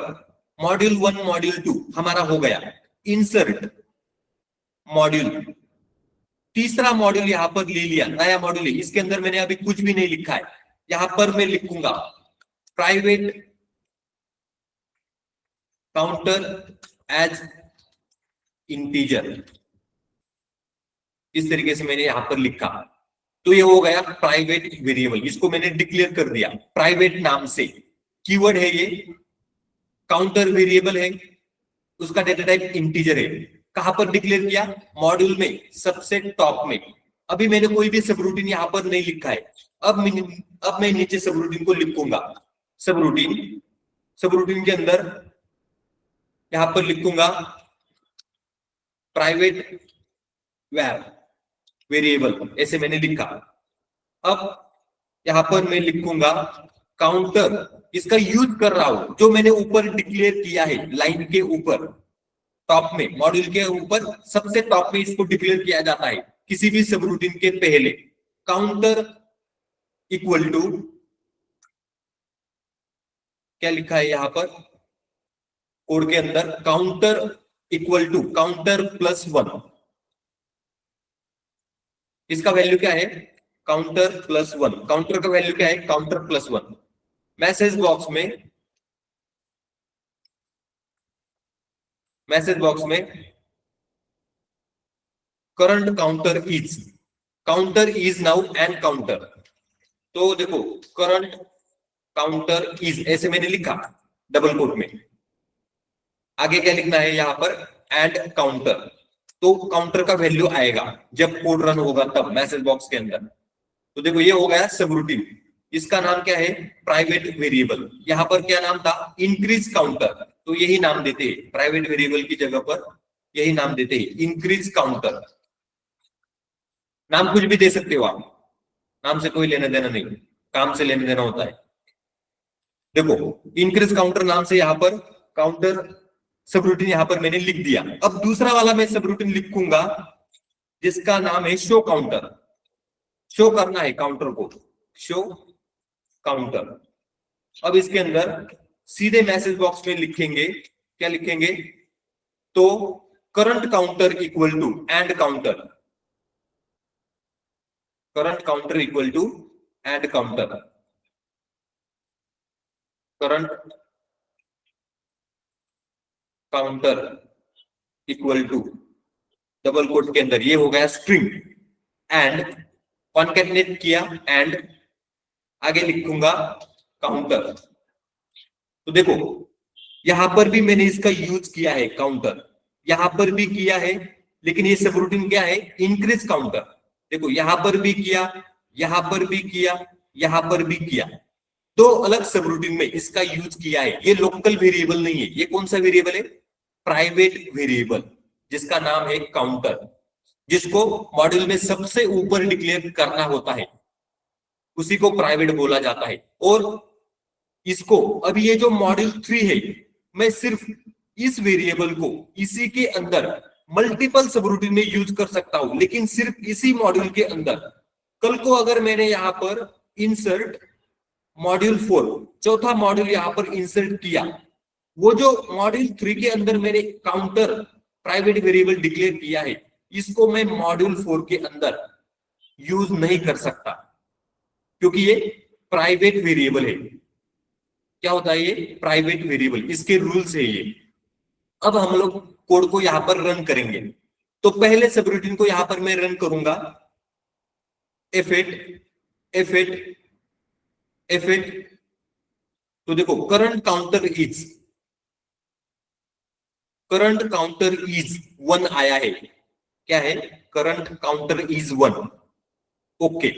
मॉड्यूल 1 मॉड्यूल 2 हमारा हो गया। इंसर्ट मॉड्यूल, तीसरा मॉड्यूल यहां पर ले लिया, नया मॉड्यूल है। इसके अंदर मैंने अभी कुछ भी नहीं लिखा है। यहां पर मैं लिखूंगा प्राइवेट काउंटर एज इंटीजर। इस तरीके से मैंने यहां पर लिखा तो ये हो गया प्राइवेट वेरिएबल। इसको मैंने डिक्लेयर कर दिया प्राइवेट नाम से। कीवर्ड है ये, काउंटर वेरिएबल है, उसका डेटा टाइप इंटीजर है। कहां पर डिक्लेयर किया? मॉड्यूल में सबसे टॉप में। अभी मैंने कोई भी सबरूटीन यहां पर नहीं लिखा है। अब मैं नीचे सबरूटीन को लिखूंगा। सबरूटीन के अंदर यहां पर लिखूंगा प्राइवेट वेरिएबल, ऐसे मैंने लिखा। अब यहां पर मैं लिखूंगा काउंटर, इसका यूज कर रहा हूं जो मैंने ऊपर डिक्लेयर किया है लाइन के ऊपर टॉप में, मॉड्यूल के ऊपर सबसे टॉप में इसको डिक्लेयर किया जाता है किसी भी सबरूटीन के पहले। काउंटर इक्वल टू क्या लिखा है यहां पर कोड के अंदर? Counter equal to counter +1। इसका वैल्यू क्या है? काउंटर +1। काउंटर का वैल्यू क्या है? काउंटर +1। मैसेज बॉक्स में current counter is now and counter. तो देखो करंट काउंटर इज, ऐसे मैंने लिखा डबल कोट में। आगे क्या लिखना है यहाँ पर, एंड काउंटर। तो काउंटर का वैल्यू आएगा जब कोड रन होगा तब मैसेज बॉक्स के अंदर। तो देखो ये हो गया सब रूटीन, इसका नाम क्या है, प्राइवेट वेरिएबल। यहाँ पर क्या नाम था, इंक्रीज काउंटर, तो यही नाम देते हैं प्राइवेट वेरिएबल की जगह पर, यही नाम देते हैं इंक्रीज काउंटर। नाम कुछ भी दे सकते हो आप, नाम से कोई लेना देना नहीं, काम से लेना देना होता है। देखो इंक्रीज काउंटर नाम से यहाँ पर काउंटर सब रूटीन यहाँ पर मैंने लिख दिया। अब दूसरा वाला मैं सब रूटीन लिखूंगा जिसका नाम है शो काउंटर। शो करना है काउंटर को, शो काउंटर। अब इसके अंदर सीधे मैसेज बॉक्स में लिखेंगे, क्या लिखेंगे, तो current counter equal to and counter, current counter equal to and counter, current counter equal to double quote के अंदर, ये हो गया स्ट्रिंग, एंड कॉन्कैटिनेट किया, एंड आगे लिखूंगा काउंटर। तो देखो यहां पर भी मैंने इसका यूज किया है काउंटर, यहां पर भी किया है, लेकिन ये सब रूटीन क्या है, इंक्रीज काउंटर। देखो यहां पर भी किया, यहां पर भी किया, यहां पर भी किया, दो अलग सब रूटीन में इसका यूज किया है। ये लोकल वेरिएबल नहीं है, ये कौन सा वेरिएबल है, प्राइवेट वेरिएबल, जिसका नाम है काउंटर, जिसको मॉड्यूल में सबसे ऊपर डिक्लेयर करना होता है, उसी को प्राइवेट बोला जाता है। और इसको अभी ये जो मॉड्यूल 3 है, मैं सिर्फ इस वेरिएबल को इसी के अंदर मल्टीपल सबरूटीन में यूज कर सकता हूं, लेकिन सिर्फ इसी मॉड्यूल के अंदर। कल को अगर मैंने यहां पर इंसर्ट मॉड्यूल 4, चौथा मॉड्यूल यहां पर इंसर्ट किया, वो जो मॉड्यूल 3 के अंदर मैंने काउंटर प्राइवेट वेरिएबल डिक्लेयर किया है, इसको मैं मॉड्यूल 4 के अंदर यूज नहीं कर सकता, क्योंकि ये प्राइवेट वेरिएबल है। क्या होता है ये, प्राइवेट वेरिएबल, इसके रूल्स है ये। अब हम लोग कोड को यहां पर रन करेंगे, तो पहले सबरूटीन को यहां पर मैं रन करूंगा, F8 F8 F8। तो देखो करंट काउंटर इज 1 आया है, क्या है, current counter is 1। Okay,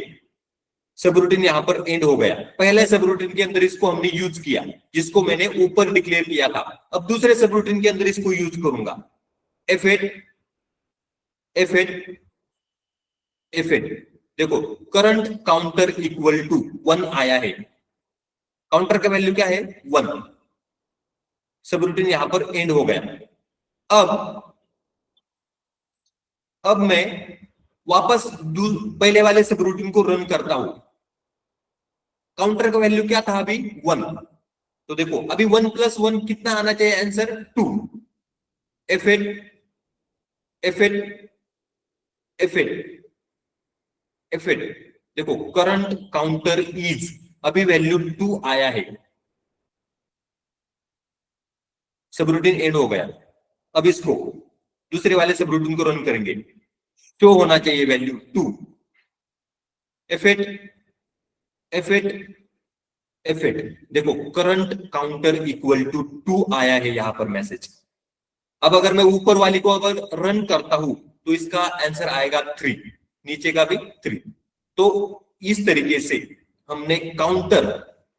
subroutine यहां पर एंड हो गया। पहले सबरूटीन के अंदर इसको हमने यूज किया, जिसको मैंने ऊपर डिक्लेयर किया था। अब दूसरे सबरूटीन के अंदर इसको यूज करूंगा, F8 F8 F8। देखो करंट काउंटर इक्वल टू 1 आया है, काउंटर का वैल्यू क्या है, 1। सबरूटीन यहां पर एंड हो गया। अब मैं वापस पहले वाले सबरूटीन को रन करता हूं। काउंटर का वैल्यू क्या था अभी, 1। तो देखो अभी 1 + 1 कितना आना चाहिए, answer 2। F8 F8 F8 F8। देखो करंट काउंटर इज, अभी वैल्यू 2 आया है, सबरूटीन एंड हो गया। अब इसको दूसरे वाले सबरूटीन को रन करेंगे, शो होना चाहिए वैल्यू 2। F8 F8 F8। देखो करंट काउंटर इक्वल टू 2 आया है यहां पर मैसेज। अब अगर मैं ऊपर वाली को अगर रन करता हूं तो इसका आंसर आएगा 3, नीचे का भी 3। तो इस तरीके से हमने काउंटर,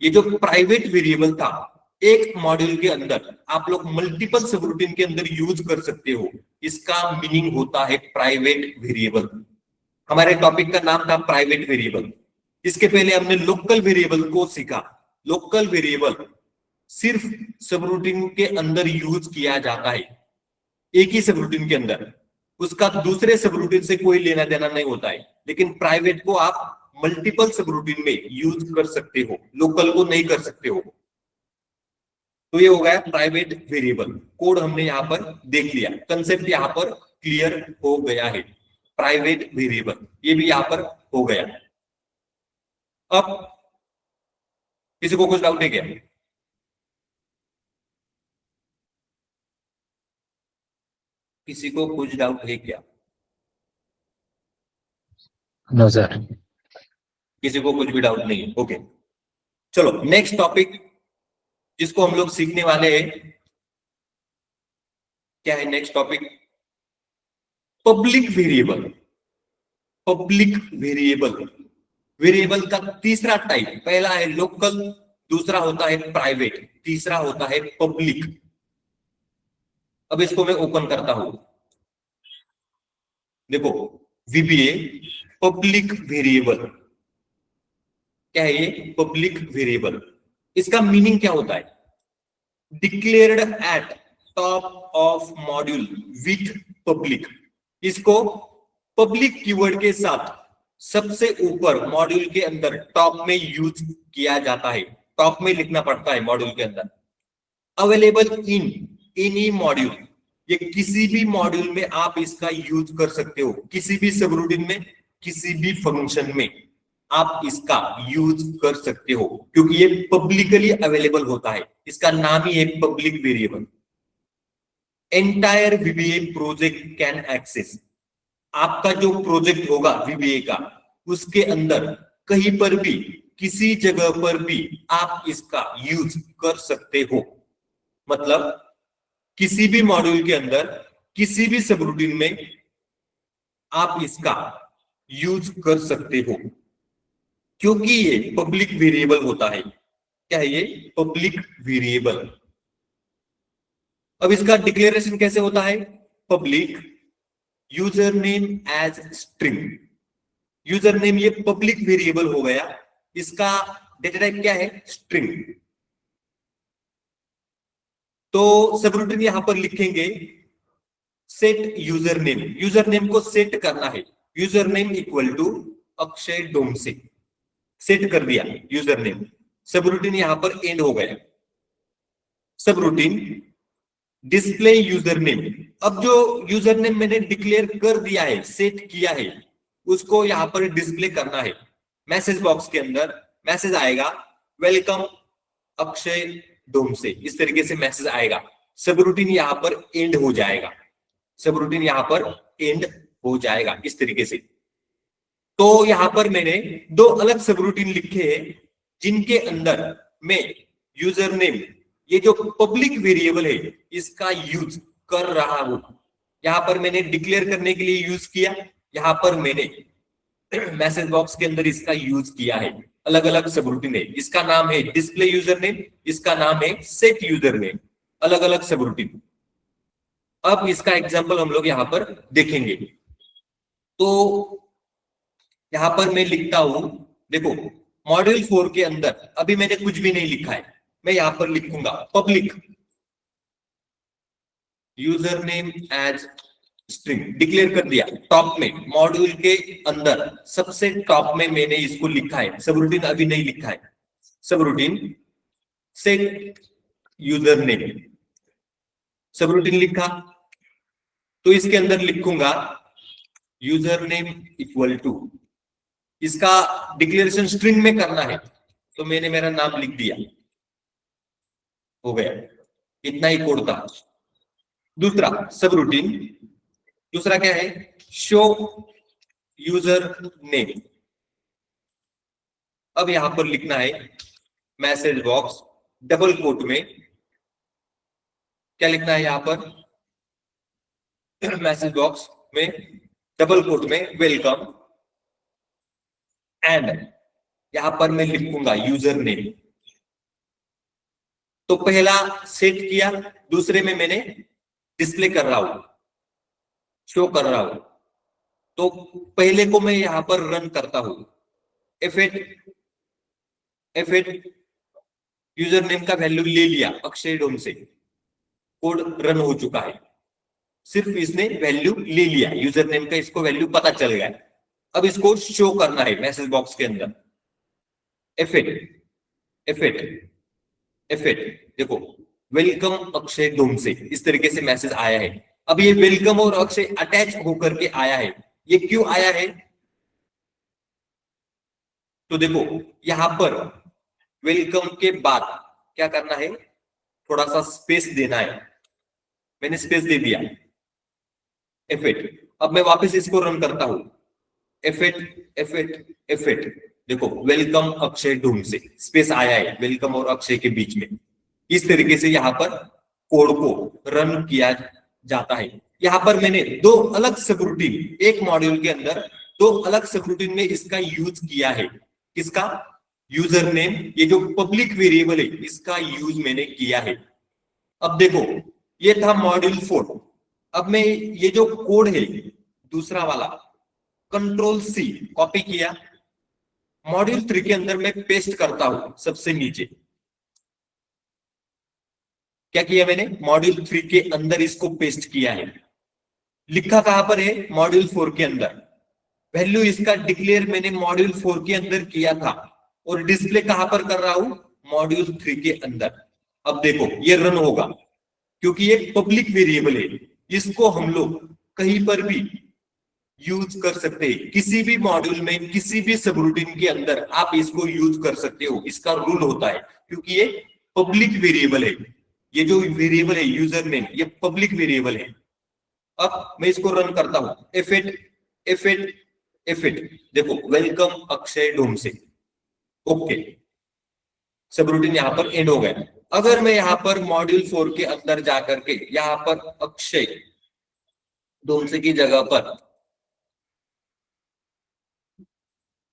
ये जो प्राइवेट वेरिएबल था, एक मॉड्यूल के अंदर आप लोग मल्टीपल सबरूटीन के अंदर यूज कर सकते हो। इसका मीनिंग होता है प्राइवेट वेरिएबल। हमारे टॉपिक का नाम था प्राइवेट वेरिएबल। इसके पहले हमने लोकल वेरिएबल को सीखा। लोकल वेरिएबल सिर्फ सबरूटीन के अंदर यूज किया जाता है, एक ही सबरूटीन के अंदर, उसका दूसरे सबरूटीन से कोई लेना देना नहीं होता है। लेकिन प्राइवेट को आप मल्टीपल सबरूटीन में यूज कर सकते हो, लोकल को नहीं कर सकते हो। तो ये हो गया प्राइवेट वेरिएबल। कोड हमने यहां पर देख लिया, कंसेप्ट यहां पर क्लियर हो गया है। प्राइवेट वेरिएबल ये भी यहां पर हो गया। अब किसी को कुछ डाउट है क्या? किसी को कुछ डाउट है क्या? No sir. किसी को कुछ भी डाउट नहीं है? ओके, चलो नेक्स्ट टॉपिक जिसको हम लोग सीखने वाले हैं, क्या है next topic? Public variable. Public variable, variable का तीसरा टाइप, पहला है लोकल, दूसरा होता है प्राइवेट, तीसरा होता है पब्लिक। अब इसको मैं ओपन करता हूं, देखो VBA पब्लिक वेरिएबल। क्या है ये? Public variable. इसका मीनिंग क्या होता है? Declared eight top of module with public. इसको पब्लिक कीवर्ड के साथ सबसे ऊपर मॉड्यूल के अंदर टॉप में यूज किया जाता है, टॉप में लिखना पड़ता है मॉड्यूल के अंदर। अवेलेबल इन एनी मॉड्यूल, ये किसी भी मॉड्यूल में आप इसका यूज कर सकते हो, किसी भी सबरूटीन में, किसी भी फंक्शन में आप इसका यूज कर सकते हो, क्योंकि ये पब्लिकली अवेलेबल होता है। इसका नाम ही है public variable. Entire VBA project can access, आपका जो प्रोजेक्ट होगा VBA का, उसके अंदर कहीं पर भी, किसी जगह पर भी आप इसका यूज कर सकते हो। मतलब किसी भी मॉड्यूल के अंदर, किसी भी सबरूटीन में आप इसका यूज कर सकते हो, क्योंकि ये पब्लिक वेरिएबल होता है। क्या है ये? Public variable. अब इसका डिक्लेरेशन कैसे होता है? Public user name as string. User name ये पब्लिक वेरिएबल हो गया, इसका डेटा टाइप क्या है? स्ट्रिंग। तो सबरूटीन यहां पर लिखेंगे set user name. User name को सेट करना है, user name equal to Akshay Domse. Set कर दिया यूजर नेम, सबरूटीन यहां पर एंड हो गया। Subroutine display user name. अब जो यूजर नेम मैंने डिक्लेयर कर दिया है, सेट किया है, उसको यहां पर डिस्प्ले करना है। मैसेज बॉक्स के अंदर मैसेज आएगा, वेलकम अक्षय डोमसे, इस तरीके से मैसेज आएगा। सबरूटीन यहां पर एंड हो जाएगा, सबरूटीन यहां पर एंड हो जाएगा इस तरीके से। तो यहां पर मैंने दो अलग सबरूटीन लिखे हैं, जिनके अंदर मैं यूजर नेम, ये जो पब्लिक वेरिएबल है, इसका यूज कर रहा हूं। यहां पर मैंने डिक्लेयर करने के लिए यूज किया, यहां पर मैंने मैसेज बॉक्स के अंदर इसका यूज किया है। अलग अलग सबरूटीन है, इसका नाम है डिस्प्ले यूजर नेम, इसका नाम है सेट यूजर नेम, अलग अलग सबरूटीन। अब इसका एग्जांपल हम लोग यहां पर देखेंगे। तो यहां पर मैं लिखता हूं, देखो मॉड्यूल 4 के अंदर अभी मैंने कुछ भी नहीं लिखा है, मैं यहां पर लिखूंगा public user name as string. Declare कर दिया टॉप में, मॉड्यूल के अंदर सबसे टॉप में मैंने इसको लिखा है। सबरूटीन अभी नहीं लिखा है, subroutine set user name, subroutine लिखा। तो इसके अंदर लिखूंगा यूजर नेम इक्वल टू, इसका डिक्लेरेशन स्ट्रिंग में करना है, तो मैंने मेरा नाम लिख दिया, हो गया। इतना ही कोड था। दूसरा सबरूटीन, दूसरा क्या है? Show user name. अब यहां पर लिखना है मैसेज बॉक्स, डबल कोट में क्या लिखना है यहां पर? मैसेज बॉक्स में डबल कोट में वेलकम एंड यहां पर मैं लिखूंगा यूजर नेम। तो पहला सेट किया, दूसरे में मैंने डिस्प्ले कर रहा हूं, शो कर रहा हूं। तो पहले को मैं यहां पर रन करता हूं, F8 यूजर नेम का वैल्यू ले लिया अक्षय डोमसे, कोड रन हो चुका है, सिर्फ इसने वैल्यू ले लिया यूजर नेम का, इसको वैल्यू पता चल गया। अब इसको शो करना है मैसेज बॉक्स के अंदर, F8 देखो वेलकम अक्षय डोमसे, इस तरीके से मैसेज आया है। अब ये वेलकम और अक्षय अटैच होकर के आया है, ये क्यों आया है? तो देखो यहां पर वेलकम के बाद क्या करना है? थोड़ा सा स्पेस देना है, मैंने स्पेस दे दिया F8। अब मैं वापस इसको रन करता हूं, F8 देखो वेलकम अक्षय डोमसे, स्पेस आया है वेलकम और अक्षय के बीच में। इस तरीके से यहां पर कोड को रन किया जाता है। यहाँ पर मैंने दो अलग सबरूटीन, एक मॉड्यूल के अंदर दो अलग सबरूटीन में इसका यूज किया है। किसका? यूजर नेम, ये जो पब्लिक वेरिएबल है इसका यूज मैंने किया है। अब देखो, ये था मॉड्यूल 4। अब मैं ये जो कोड है दूसरा वाला, कंट्रोल सी कॉपी किया, मॉड्यूल 3 के अंदर मैं पेस्ट करता हूं सबसे नीचे। क्या किया मैंने? मॉड्यूल 3 के अंदर इसको पेस्ट किया है। लिखा कहां पर है? मॉड्यूल 4 के अंदर। वैल्यू इसका डिक्लेयर मैंने मॉड्यूल 4 के अंदर किया था और डिस्प्ले कहां पर कर रहा हूं? मॉड्यूल 3 के अंदर। अब देखो ये रन होगा क्योंकि ये पब्लिक वेरिएबल है, इसको हम लोग कहीं पर भी यूज कर सकते हैं। किसी भी मॉड्यूल में, किसी भी सबरूटीन के अंदर आप इसको यूज कर सकते हो, इसका रूल होता है क्योंकि ये पब्लिक वेरिएबल है। ये जो वेरिएबल है यूजर नेम, ये पब्लिक वेरिएबल है। अब मैं इसको रन करता हूं, F8, देखो वेलकम अक्षय डोम से। ओके, सबरूटीन यहां पर एंड हो गया। अगर मैं यहां पर मॉड्यूल 4 के अंदर जाकर के यहां पर अक्षय डोमसे की जगह पर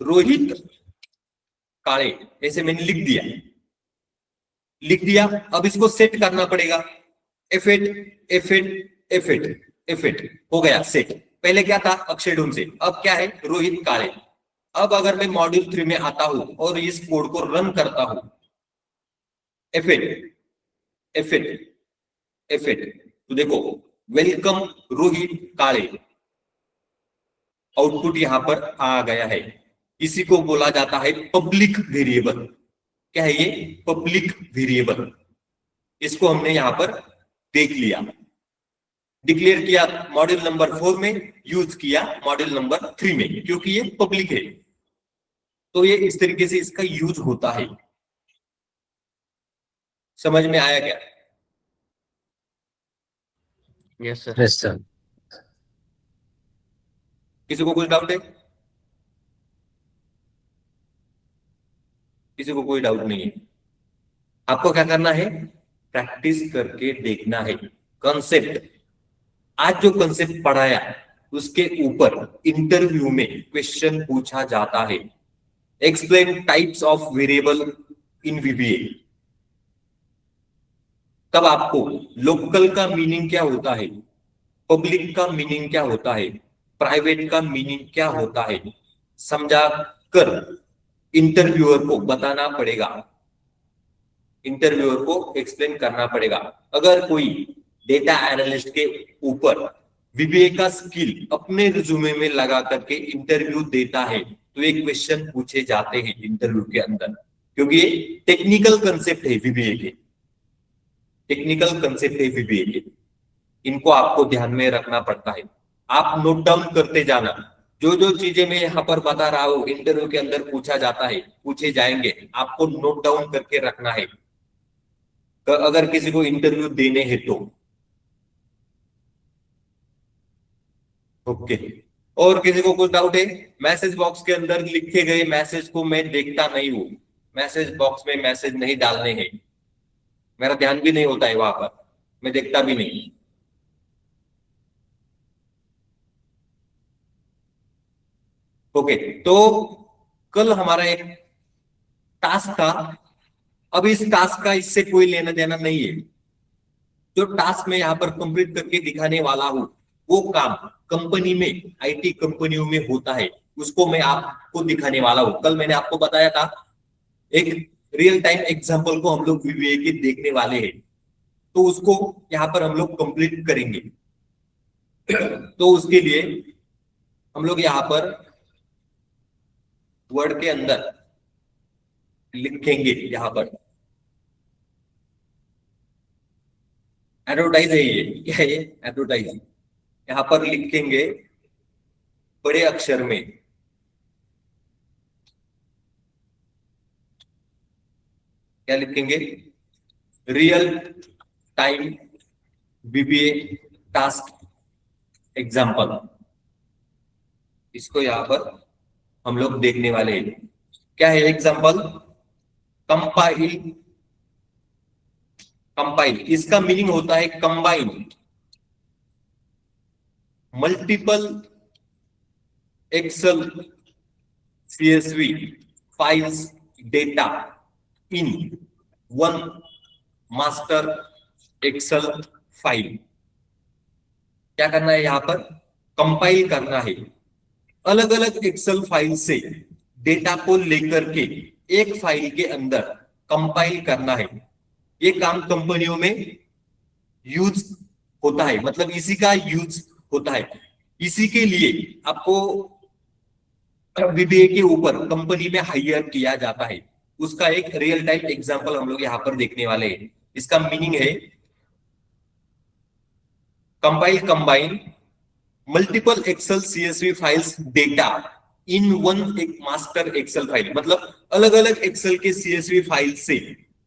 रोहित काले ऐसे मैंने लिख दिया। अब इसको सेट करना पड़ेगा। F8 हो गया सेट। पहले क्या था? अक्षय डोम से, अब क्या है? रोहित काले। अब अगर मैं मॉड्यूल 3 में आता हूं और इस कोड को रन करता हूं, F8 तो देखो वेलकम रोहित काले, आउटपुट यहां पर आ गया है। इसी को बोला जाता है पब्लिक वेरिएबल। क्या है ये? Public variable. इसको हमने यहां पर देख लिया, डिक्लेयर किया मॉड्यूल नंबर 4 में, यूज किया मॉड्यूल नंबर 3 में क्योंकि ये पब्लिक है। तो ये इस तरीके से इसका यूज होता है। समझ में आया क्या? Yes sir. Yes sir. किसी को कुछ डाउट है? किसी को कोई डाउट नहीं है? आपको क्या करना है? प्रैक्टिस करके देखना है कॉन्सेप्ट। आज जो कॉन्सेप्ट पढ़ाया उसके ऊपर इंटरव्यू में क्वेश्चन पूछा जाता है। Explain types of variable in VBA. तब आपको लोकल का मीनिंग क्या होता है, पब्लिक का मीनिंग क्या होता है, प्राइवेट का मीनिंग क्या होता है, समझा कर इंटरव्यूअर को बताना पड़ेगा, इंटरव्यूअर को एक्सप्लेन करना पड़ेगा। अगर कोई डेटा एनालिस्ट के ऊपर वीबीए का स्किल अपने रिज्यूमे में लगा करके इंटरव्यू देता है तो ये क्वेश्चन पूछे जाते हैं इंटरव्यू के अंदर, क्योंकि ये टेक्निकल कंसेप्ट है वीबीए के, टेक्निकल कंसेप्ट है वीबीए के। इनको आपको ध्यान में रखना पड़ता है। आप नोट डाउन करते जाना, जो जो चीजें मैं यहाँ पर बता रहा हूँ इंटरव्यू के अंदर पूछा जाता है, पूछे जाएंगे, आपको नोट डाउन करके रखना है अगर किसी को इंटरव्यू देने हैं तो। ओके, और किसी को कुछ डाउट है? मैसेज बॉक्स के अंदर लिखे गए मैसेज को मैं देखता नहीं हूं, मैसेज बॉक्स में मैसेज नहीं डालने हैं, मेरा ध्यान भी नहीं होता है वहां पर, मैं देखता भी नहीं। ओके, तो कल हमारा एक टास्क था। अब इस टास्क का इससे कोई लेना देना नहीं है। जो टास्क मैं यहाँ पर कंप्लीट करके दिखाने वाला हूँ वो काम कंपनी में, आईटी कंपनियों में होता है, उसको मैं आपको दिखाने वाला हूँ। कल मैंने आपको बताया था एक रियल टाइम एग्जांपल को हम लोग वीबीए के देखने वाले हैं, तो उसको यहाँ पर हम लोग कंप्लीट करेंगे। तो उसके लिए हम लोग यहाँ पर वर्ड के अंदर लिखेंगे, यहाँ पर एडवर्टाइज है, ये क्या है? ये एडवर्टाइज। यहां पर लिखेंगे बड़े अक्षर में, क्या लिखेंगे? Real time VBA task example. इसको यहां पर हम लोग देखने वाले हैं। क्या है एग्जांपल? कंपाइल, इसका मीनिंग होता है combine, multiple Excel CSV files data in one master Excel file. क्या करना है? यहां पर कंपाइल करना है, अलग अलग एक्सेल फाइल से डेटा को लेकर के एक फाइल के अंदर कंपाइल करना है। ये काम कंपनियों में यूज होता है, मतलब इसी का यूज होता है। इसी के लिए आपको VBA के ऊपर कंपनी में हायर किया जाता है। उसका एक रियल टाइम एग्जांपल हम लोग यहाँ पर देखने वाले हैं। इसका मीनिंग है compile combine multiple Excel CSV files data in one एक मास्टर एक्सेल फाइल, मतलब अलग अलग एक्सेल के CSV फाइल से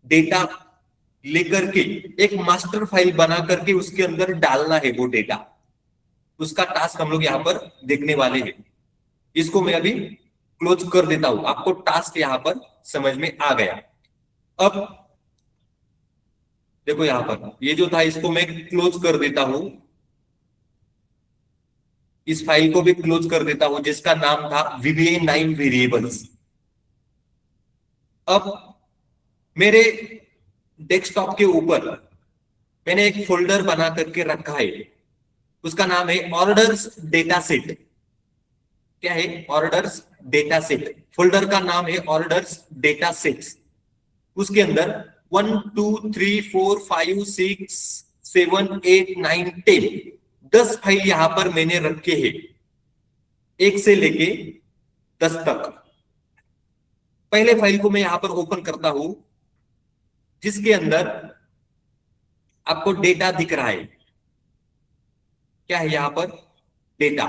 डेटा लेकर के एक मास्टर फाइल बना करके उसके अंदर डालना है वो डेटा। उसका टास्क हम लोग यहाँ पर देखने वाले हैं। इसको मैं अभी क्लोज कर देता हूं, आपको टास्क यहां पर समझ में आ गया। अब देखो यहां पर ये जो था इसको मैं क्लोज कर देता हूं, इस फाइल को भी क्लोज कर देता हूं जिसका नाम था VBA 9 वेरिएबल्स। अब मेरे डेस्कटॉप के ऊपर मैंने एक फोल्डर बना करके रखा है, उसका नाम है ऑर्डर्स डेटा सेट। क्या है? Orders data set. फोल्डर का नाम है ऑर्डर्स डेटा सेट्स। उसके अंदर 1 2 3 4 5 6 7 8 9 10 10 फाइल यहां पर मैंने रखे हैं, 1 से लेके 10 तक। पहले फाइल को मैं यहां पर ओपन करता हूं जिसके अंदर आपको डेटा दिख रहा है। क्या है यहां पर? डेटा।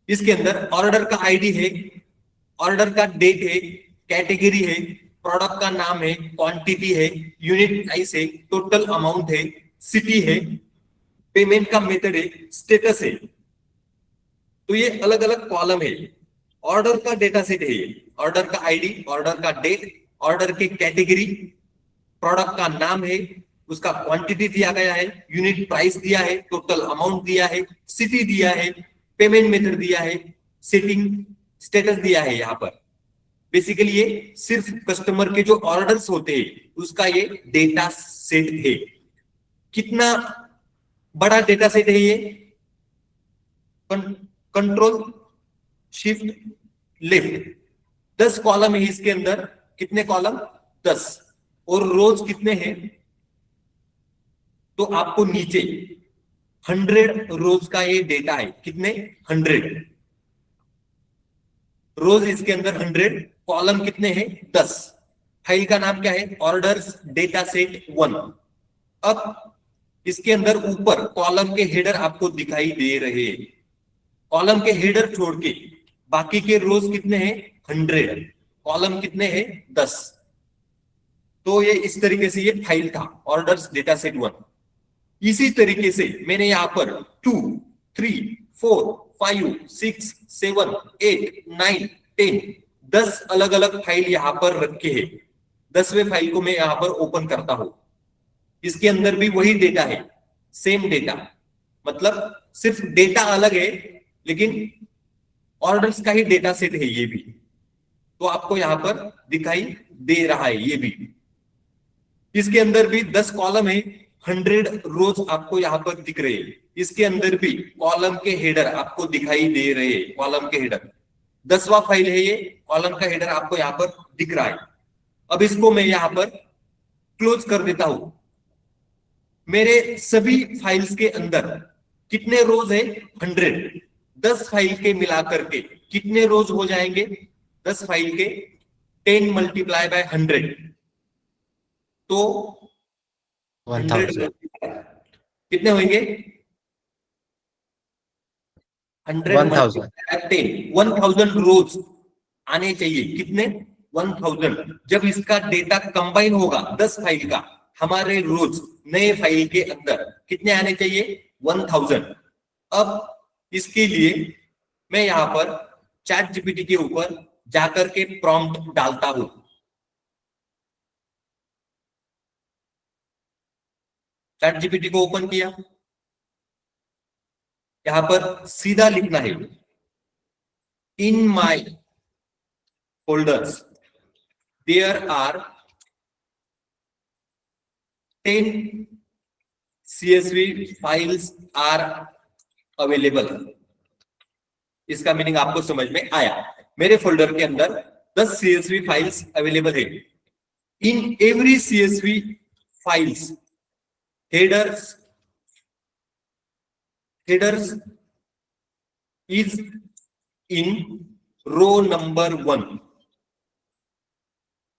इसके अंदर ऑर्डर का आईडी है, ऑर्डर का डेट है, कैटेगरी है, प्रोडक्ट का नाम है, क्वांटिटी है, यूनिट प्राइस है, टोटल अमाउंट है, सिटी है, पेमेंट का मेथड है, स्टेटस है। तो ये अलग अलग कॉलम है। ऑर्डर का डेटा सेट है ये। ऑर्डर का आईडी, ऑर्डर का डेट, ऑर्डर की कैटेगरी, प्रोडक्ट का नाम है, उसका क्वांटिटी दिया गया है, यूनिट प्राइस दिया है, टोटल अमाउंट दिया है, सिटी दिया है, पेमेंट मेथड दिया है, सेटिंग स्टेटस दिया है। यहां पर बेसिकली ये सिर्फ कस्टमर के जो ऑर्डर्स होते हैं उसका ये डेटा सेट है। कितना बड़ा डेटा सेट है ये? कंट्रोल शिफ्ट लेफ्ट, 10 कॉलम है इसके अंदर। कितने कॉलम? 10। और रोज कितने हैं? तो आपको नीचे 100 रोज का ये डेटा है। कितने? 100 रोज इसके अंदर, 100 कॉलम कितने हैं? 10। फाइल का नाम क्या है? Orders data set 1। अब इसके अंदर ऊपर कॉलम के हेडर आपको दिखाई दे रहे हैं। कॉलम के हेडर छोड़ के बाकी के रोज कितने हैं? 100। कॉलम कितने हैं? 10। तो ये इस तरीके से ये फाइल था ऑर्डर्स डेटा सेट 1। इसी तरीके से मैंने यहां पर 2 3 4 5 6 7 8 9 10 10 अलग अलग फाइल यहां पर रखे हैं। 10वें फाइल को मैं यहां पर ओपन करता हूं। इसके अंदर भी वही डेटा है, सेम डेटा, मतलब सिर्फ डेटा अलग है लेकिन ऑर्डर्स का ही डेटा सेट है ये भी। तो आपको यहां पर दिखाई दे रहा है ये भी। इसके अंदर भी 10 कॉलम है, 100 रोज आपको यहां पर दिख रहे हैं। इसके अंदर भी कॉलम के हेडर आपको दिखाई दे रहे हैं। कॉलम के हेडर 10वां फाइल है ये। कॉलम का हेडर आपको यहां पर दिख रहा है। अब इसको मैं यहां पर क्लोज कर देता हूं। मेरे सभी फाइल्स के अंदर कितने रोज है? 100। 10 फाइल के मिलाकर के कितने रोज हो जाएंगे? 10 फाइल के 10 मल्टीप्लाई बाय 100 तो 100 कितने होंगे? 100 1000 रोज आने चाहिए। कितने? 1000। जब इसका डेटा कंबाइन होगा 10 फाइल का, हमारे रोज नए फाइल के अंदर कितने आने चाहिए? 1000। अब इसके लिए मैं यहां पर चैट जीपीटी के ऊपर जाकर के प्रॉम्प्ट डालता हूं। चैट जीपीटी को ओपन किया, यहां पर सीधा लिखना है, in my folders there are 10 CSV files are available. इसका मीनिंग आपको समझ में आया। मेरे फोल्डर के अंदर 10 CSV फाइल्स अवेलेबल है। In every CSV files headers is in row number 1।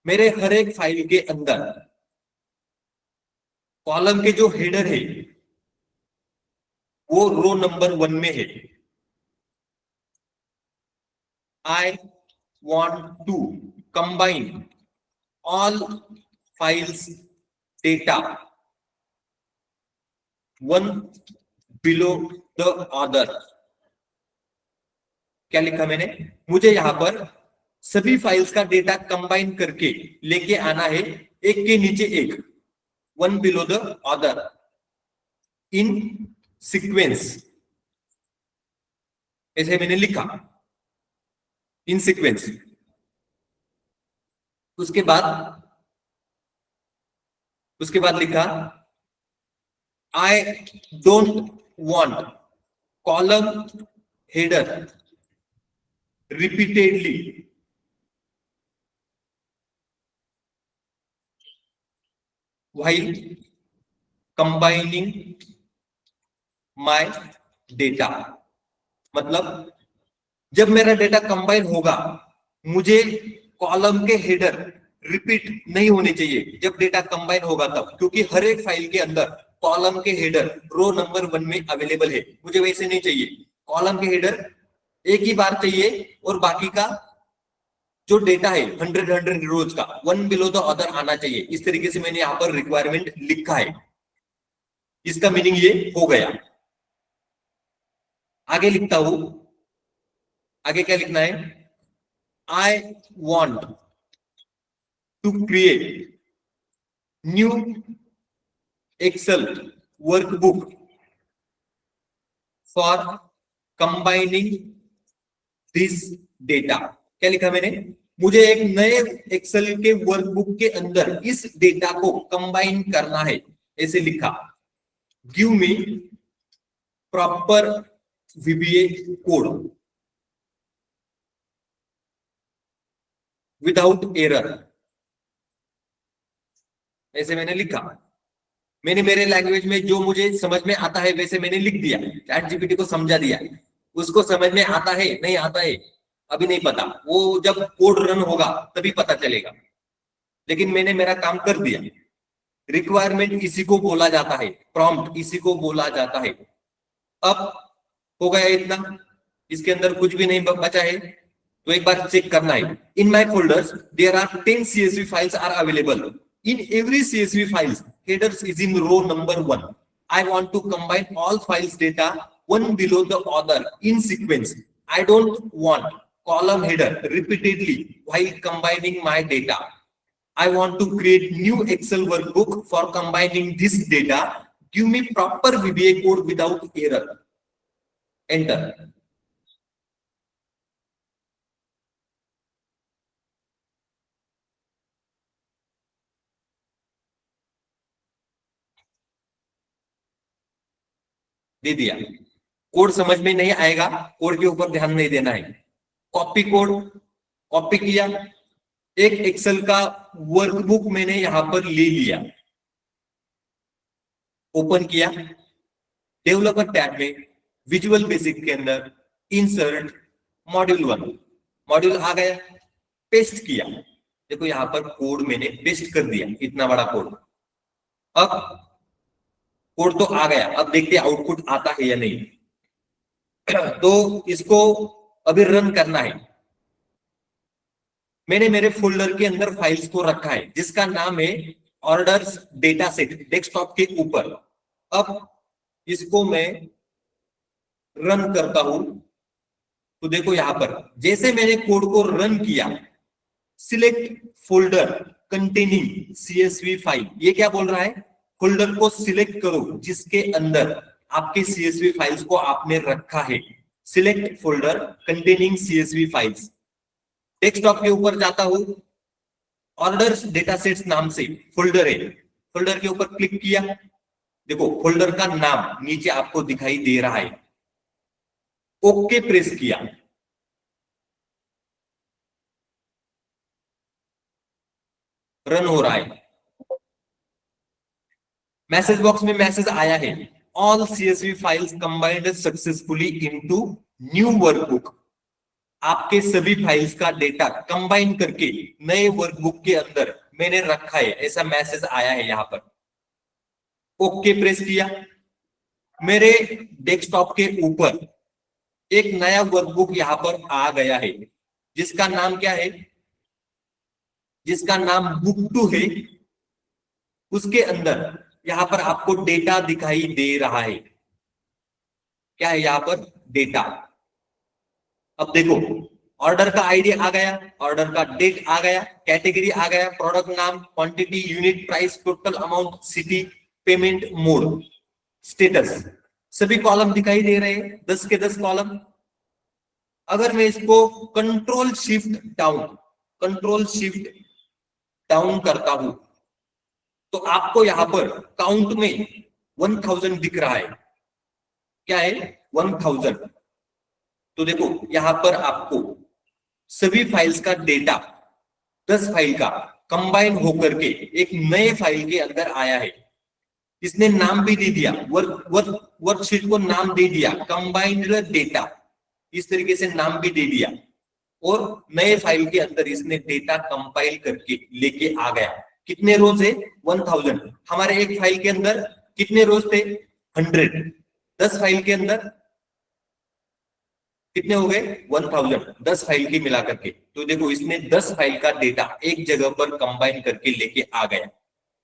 मेरे हर एक फाइल के अंदर कॉलम के जो हेडर है वो रो नंबर 1 में है। I want to combine all files data one below the other। क्या लिखा मैंने? मुझे यहां पर सभी फाइल्स का डेटा कंबाइन करके लेके आना है, एक के नीचे एक, one below the other, in sequence. ऐसे मैंने लिखा, इन सीक्वेंस। उसके बाद लिखा, I don't want column header repeatedly while combining my data। मतलब जब मेरा डेटा कंबाइन होगा मुझे कॉलम के हेडर रिपीट नहीं होने चाहिए जब डेटा कंबाइन होगा तब, क्योंकि हर एक फाइल के अंदर कॉलम के हेडर रो नंबर 1 में अवेलेबल है। मुझे वैसे नहीं चाहिए, कॉलम के हेडर एक ही बार चाहिए और बाकी का जो डेटा है 100 रोज का वन बिलो द अदर आना चाहिए। इस तरीके से मैंने यहां पर रिक्वायरमेंट लिखा है। इसका मीनिंग ये हो गया। आगे लिखता हूं, आगे क्या लिखना है? I want to create new Excel workbook for combining this data. क्या लिखा मैंने? मुझे एक नए एक्सेल के वर्कबुक के अंदर इस डेटा को कंबाइन करना है, ऐसे लिखा। Give me proper VBA code without error, ऐसे मैंने लिखा। मैंने मेरे लैंग्वेज में जो मुझे समझ में आता है वैसे मैंने लिख दिया, ChatGPT को समझा दिया। उसको समझ में आता है नहीं आता है अभी नहीं पता, वो जब कोड रन होगा तभी पता चलेगा, लेकिन मैंने मेरा काम कर दिया। रिक्वायरमेंट इसी को बोला जाता है, प्रॉम्प्ट इसी को बोला जाता है। अब हो गया इतना, इसके अंदर कुछ भी नहीं बचा है, तो एक बार चेक करना है। In my folders there are 10 CSV files are available. In every CSV files headers is in row number 1। I want to combine all files data one below the other in sequence। I don't want column header repeatedly while combining my data। I want to create new Excel workbook for combining this data। Give me proper VBA code without error। Enter। दे दिया। Code समझ में नहीं आएगा, code के ऊपर ध्यान नहीं देना है। कॉपी कोड कॉपी किया, एक एक्सेल का वर्कबुक मैंने यहां पर ले लिया, ओपन किया, डेवलपर टैब में विजुअल बेसिक के अंदर इंसर्ट मॉड्यूल 1, मॉड्यूल आ गया, पेस्ट किया। देखो यहां पर कोड मैंने पेस्ट कर दिया, इतना बड़ा कोड। अब कोड तो आ गया, अब देखते हैं आउटपुट आता है या नहीं। तो इसको अभी रन करना है। मैंने मेरे फोल्डर के अंदर फाइल्स को रखा है जिसका नाम है ऑर्डर्स डेटा सेट, डेस्कटॉप के ऊपर। अब इसको मैं रन करता हूं तो देखो यहां पर जैसे मैंने कोड को रन किया, select folder containing CSV file, ये क्या बोल रहा है? फोल्डर को सिलेक्ट करो जिसके अंदर आपके CSV फाइल्स को आपने रखा है। Select folder containing CSV files. Desktop के ऊपर जाता हूं, ऑर्डर्स डेटा सेट्स नाम से फोल्डर है, फोल्डर के ऊपर क्लिक किया, देखो फोल्डर का नाम नीचे आपको दिखाई दे रहा है। ओके प्रेस किया, रन हो रहा है। मैसेज बॉक्स में मैसेज आया है, all CSV files combined successfully into new workbook. आपके सभी फाइल्स का डेटा कंबाइन करके नए वर्कबुक के अंदर मैंने रखा है, ऐसा मैसेज आया है यहां पर। ओके प्रेस किया, मेरे डेस्कटॉप के ऊपर एक नया वर्कबुक यहां पर आ गया है, जिसका नाम क्या है, जिसका नाम बुक 2 है। उसके अंदर यहां पर आपको डेटा दिखाई दे रहा है। क्या है यहां पर, डेटा। अब देखो, ऑर्डर का आईडी आ गया, ऑर्डर का डेट आ गया, कैटेगरी आ गया, प्रोडक्ट नाम, quantity, unit price, total amount, city, payment mode, status, सभी कॉलम दिखाई दे रहे हैं, 10 के 10 कॉलम। अगर मैं इसको कंट्रोल शिफ्ट डाउन करता हूं तो आपको यहां पर काउंट में 1000 दिख रहा है। क्या है, 1000। तो देखो यहां पर आपको सभी फाइल्स का डेटा 10 फाइल का कंबाइन होकर के एक नए फाइल के अंदर आया है। इसने नाम भी दे दिया, वर्कशीट को नाम दे दिया कंबाइंड डेटा, इस तरीके से नाम भी दे दिया, और नए फाइल के अंदर इसने डेटा कंपाइल करके लेके आ गया। कितने रोज है, 1000। हमारे एक फाइल के अंदर कितने रोज थे, 100। 10 फाइल के अंदर कितने हो गए, 1000, 10 फाइल की मिला करके। तो देखो इसने 10 फाइल का डेटा एक जगह पर कंबाइन करके लेके आ गया।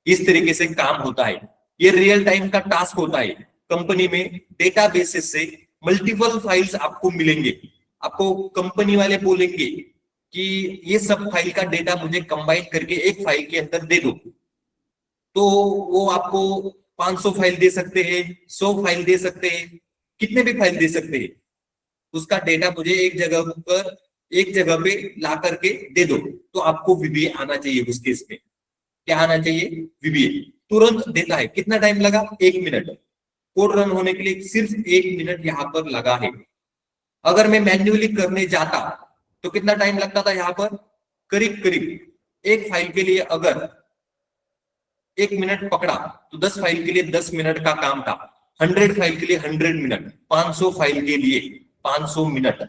इस तरीके से काम होता है, ये रियल टाइम का टास्क होता है। कंपनी में डेटा बेसिस से मल्टीपल फाइल्स आपको मिलेंगे, आपको कंपनी वाले बोलेंगे कि ये सब फाइल का डेटा मुझे कंबाइन करके एक फाइल के अंदर दे दो, तो वो आपको 500 फाइल दे सकते हैं, 100 फाइल दे सकते हैं, कितने भी फाइल दे सकते हैं। उसका डेटा मुझे एक जगह पे ला करके दे दो, तो आपको VBA आना चाहिए। उस केस में क्या आना चाहिए, VBA। तुरंत देता है। कितना टाइम लगा, 1 मिनट। कोड रन होने के लिए सिर्फ 1 मिनट यहाँ पर लगा है। अगर मैं मैन्युअली करने जाता तो कितना टाइम लगता था, यहाँ पर करीब एक फाइल के लिए अगर 1 मिनट पकड़ा तो 10 फाइल के लिए 10 मिनट का काम था, 100 फाइल के लिए 100 मिनट, 500 फाइल के लिए 500 मिनट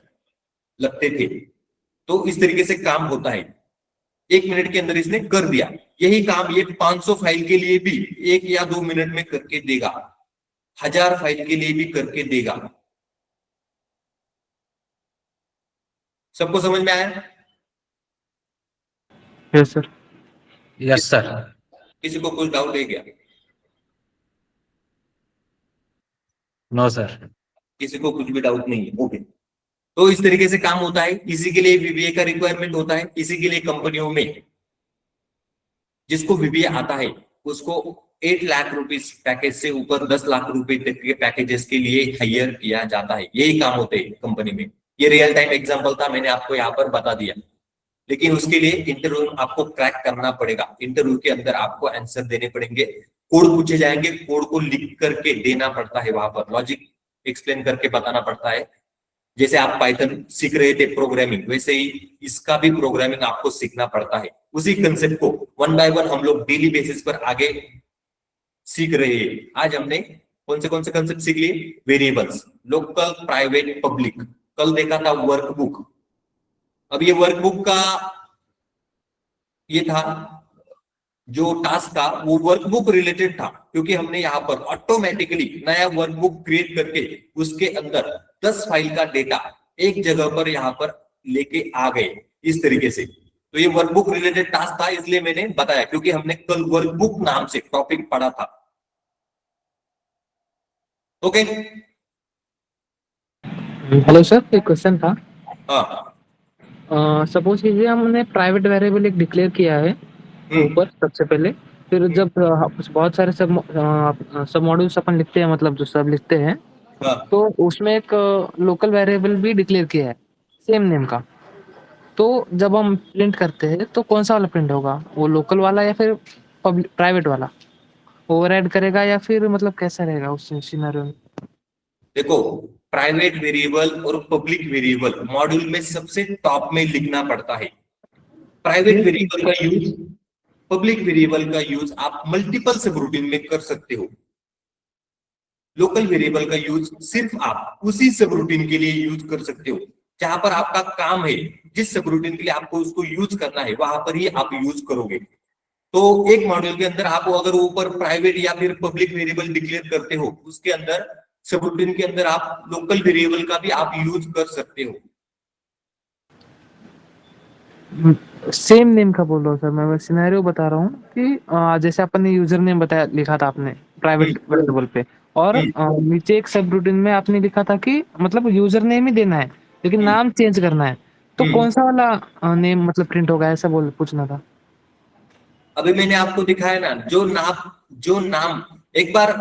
लगते थे। तो इस तरीके से काम होता है। 1 मिनट के अंदर इसने कर दिया। यही काम ये 500 फाइल के लिए भी 1 या 2 मिनट में करके देगा, 1000 फाइल के लिए भी करके देगा। सबको समझ में आया? Yes sir. Yes sir. किसी को कुछ डाउट है क्या? No sir. किसी को कुछ भी डाउट नहीं है? ओके। तो इस तरीके से काम होता है। इसी के लिए VBA का रिक्वायरमेंट होता है। इसी के लिए कंपनियों में जिसको VBA आता है उसको 8 लाख रुपीस पैकेज से ऊपर 10 लाख रुपए तक के पैकेजेस के लिए हायर किया जाता है। यही काम होते हैं कंपनी में। ये रियल टाइम एग्जांपल था, मैंने आपको यहाँ पर बता दिया। लेकिन उसके लिए इंटरव्यू आपको क्रैक करना पड़ेगा। इंटरव्यू के अंदर आपको आंसर देने पड़ेंगे, कोड पूछे जाएंगे, कोड को लिख करके देना पड़ता है, वहां पर लॉजिक एक्सप्लेन करके बताना पड़ता है। जैसे आप पाइथन सीख रहे थे प्रोग्रामिंग, वैसे ही इसका भी प्रोग्रामिंग आपको सीखना पड़ता है। उसी कंसेप्ट को 1 बाय 1 हम लोग डेली बेसिस पर आगे सीख रहे हैं। आज हमने कौन से कंसेप्ट सीख लिए? Variables, local, private, public. कल देखा था वर्कबुक। अब ये वर्कबुक का ये था जो टास्क था, वो वर्कबुक रिलेटेड था, क्योंकि हमने यहाँ पर ऑटोमेटिकली नया वर्कबुक क्रिएट करके उसके अंदर 10 फाइल का डेटा एक जगह पर यहाँ पर लेके आ गए इस तरीके से। तो ये वर्कबुक रिलेटेड टास्क था, इसलिए मैंने बताया, क्योंकि हमने कल वर्कबुक नाम से टॉपिक पढ़ा था। ओके। हेलो सर, एक क्वेश्चन था। हाँ। सपोज कीजिए हमने प्राइवेट वेरिएबल एक डिक्लेयर किया है ऊपर सबसे पहले, फिर जब बहुत सारे सब मॉड्यूल्स अपन लिखते हैं, मतलब जो सब लिखते हैं, हाँ, तो उसमें एक लोकल वेरिएबल भी डिक्लेयर किया है सेम नेम का। तो जब हम प्रिंट करते हैं तो कौन सा वाला प्रिंट होगा, वो लोकल वाला या फिर पब्लिक प्राइवेट वाला ओवरराइड करेगा, या फिर मतलब कैसा रहेगा उस सिनेरियो में? देखो, प्राइवेट वेरिएबल और पब्लिक वेरिएबल मॉड्यूल में सबसे टॉप में लिखना पड़ता है। प्राइवेट वेरिएबल का यूज, पब्लिक वेरिएबल का यूज आप मल्टीपल सबरूटीन में कर सकते हो। लोकल वेरिएबल का यूज सिर्फ आप उसी सबरूटीन के लिए यूज कर सकते हो जहां पर आपका काम है। जिस सबरूटीन के लिए आपको उसको यूज करना है वहां पर ही आप यूज करोगे। तो एक मॉड्यूल के अंदर आप अगर ऊपर प्राइवेट या फिर पब्लिक वेरिएबल डिक्लेयर करते हो, उसके अंदर सबरूटीन के अंदर आप लोकल वेरिएबल का भी आप यूज कर सकते हो। सेम नेम का बोल रहा हूँ सर, मैं सिनेरियो बता रहा हूँ कि जैसे अपन ने यूजर नेम बताया, लिखा था आपने प्राइवेट वेरिएबल पे, और नीचे एक सब रूटीन में आपने लिखा था कि मतलब यूजर नेम ही देना है लेकिन नाम चेंज करना है। तो कौन सा वाला नेम मतलब प्रिंट होगा, ऐसा बोल पूछना था। अभी मैंने आपको दिखाया ना, जो नाम एक बार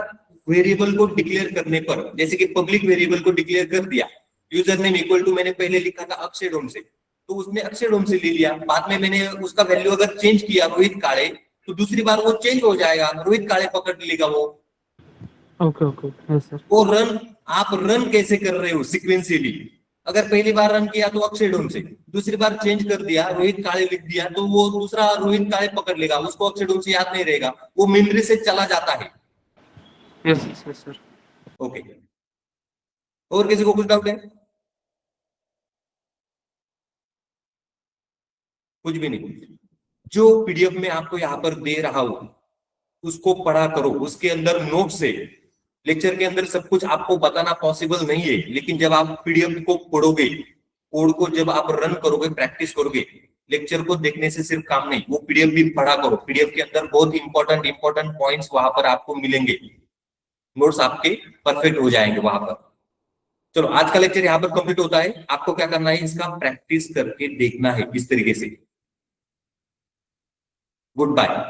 वेरिएबल को डिक्लेयर करने पर, जैसे कि पब्लिक वेरिएबल को डिक्लेयर कर दिया, यूजर नेम इक्वल टू मैंने पहले लिखा था अक्षय डोम से, तो उसने अक्षय डोम से ले लिया। बाद में मैंने उसका वैल्यू अगर चेंज किया रोहित काले, तो दूसरी बार वो चेंज हो जाएगा, रोहित काले पकड़ लेगा वो। Okay okay, yes sir. वो रन, आप रन कैसे कर रहे हो सिक्वेंशियली। अगर पहली बार रन किया तो अक्षय डोम से, दूसरी बार चेंज कर दिया रोहित काले लिख दिया, तो वो दूसरा रोहित काले पकड़ लेगा, उसको अक्षय डोम से याद नहीं रहेगा, वो मेमोरी से चला जाता है। Yes yes sir. ओके, और किसी को कुछ डाउट है? कुछ भी नहीं। जो पीडीएफ में आपको यहाँ पर दे रहा हूं उसको पढ़ा करो, उसके अंदर नोट से। लेक्चर के अंदर सब कुछ आपको बताना पॉसिबल नहीं है, लेकिन जब आप पीडीएफ को पढ़ोगे, कोड को जब आप रन करोगे, प्रैक्टिस करोगे, लेक्चर को देखने से सिर्फ काम नहीं, वो पीडीएफ भी पढ़ा करो। पीडीएफ के अंदर बहुत इंपॉर्टेंट पॉइंट्स वहां पर आपको मिलेंगे, नोट्स आपके परफेक्ट हो जाएंगे वहां पर। चलो, आज का लेक्चर यहाँ पर कंप्लीट होता है। आपको क्या करना है, इसका प्रैक्टिस करके देखना है इस तरीके से। Good bye.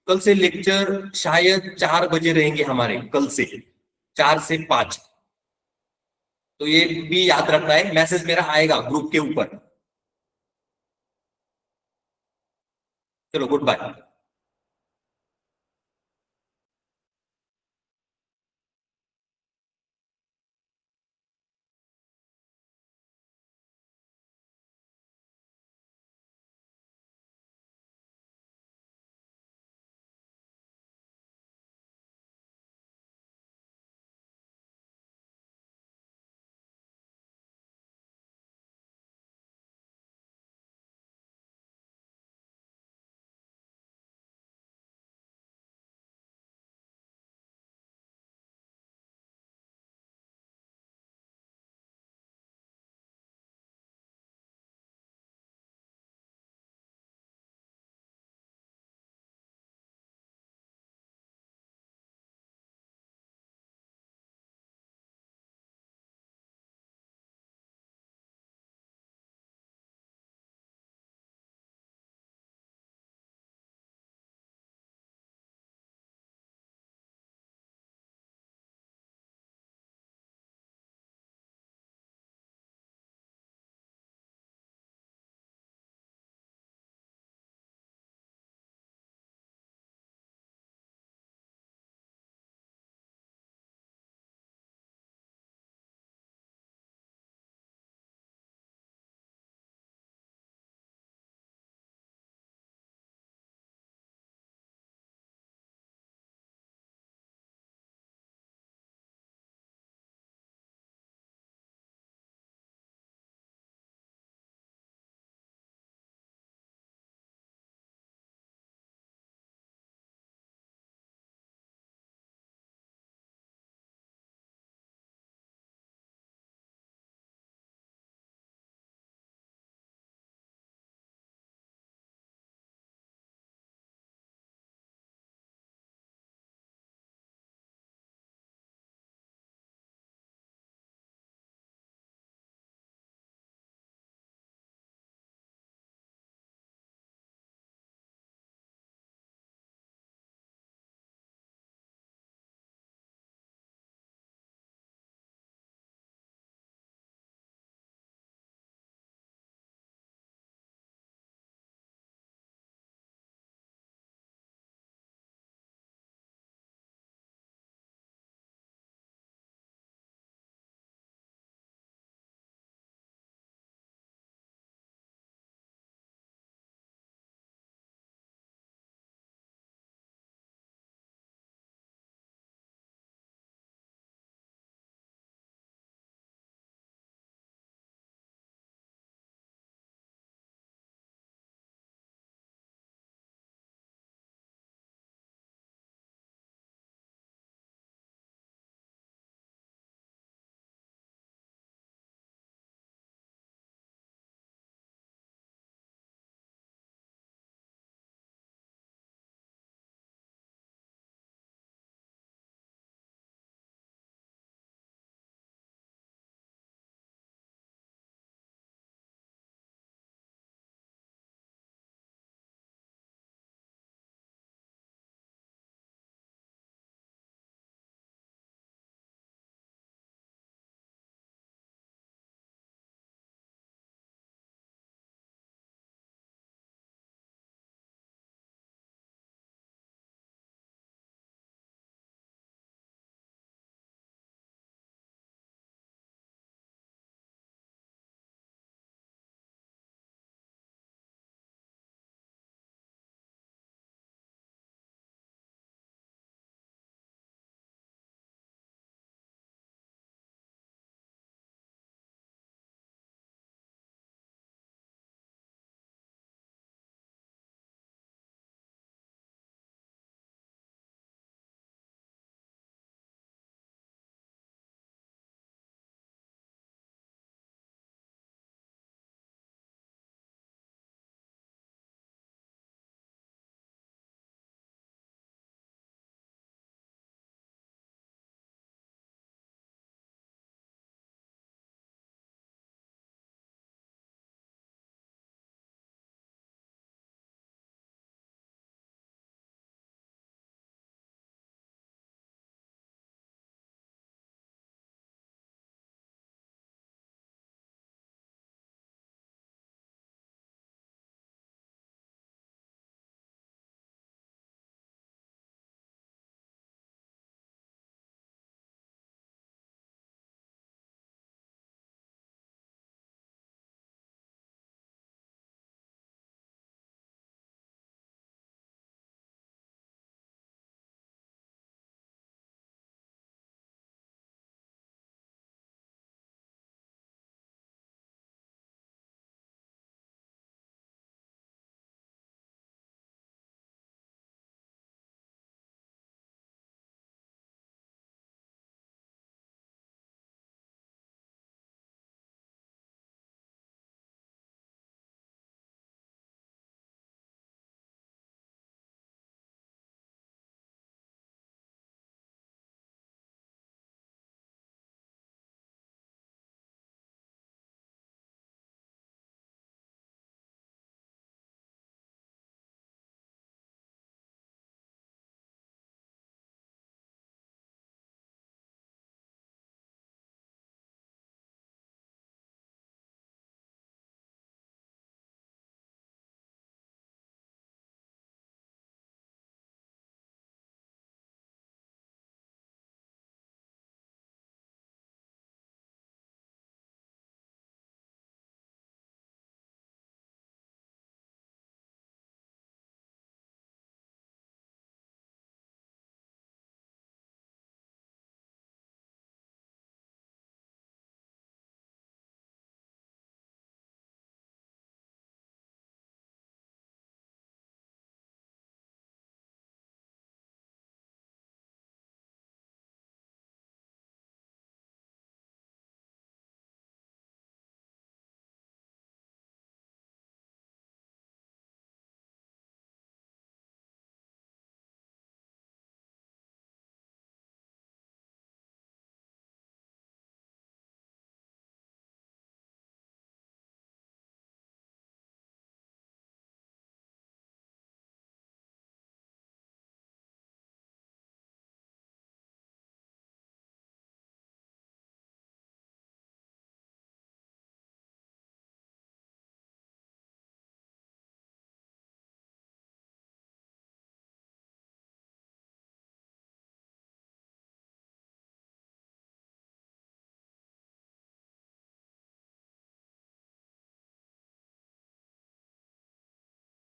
कल से लेक्चर शायद 4 बजे रहेंगे हमारे, कल से 4 से 5। तो ये भी याद रखना है, मैसेज मेरा आएगा ग्रुप के ऊपर। चलो, गुड बाय।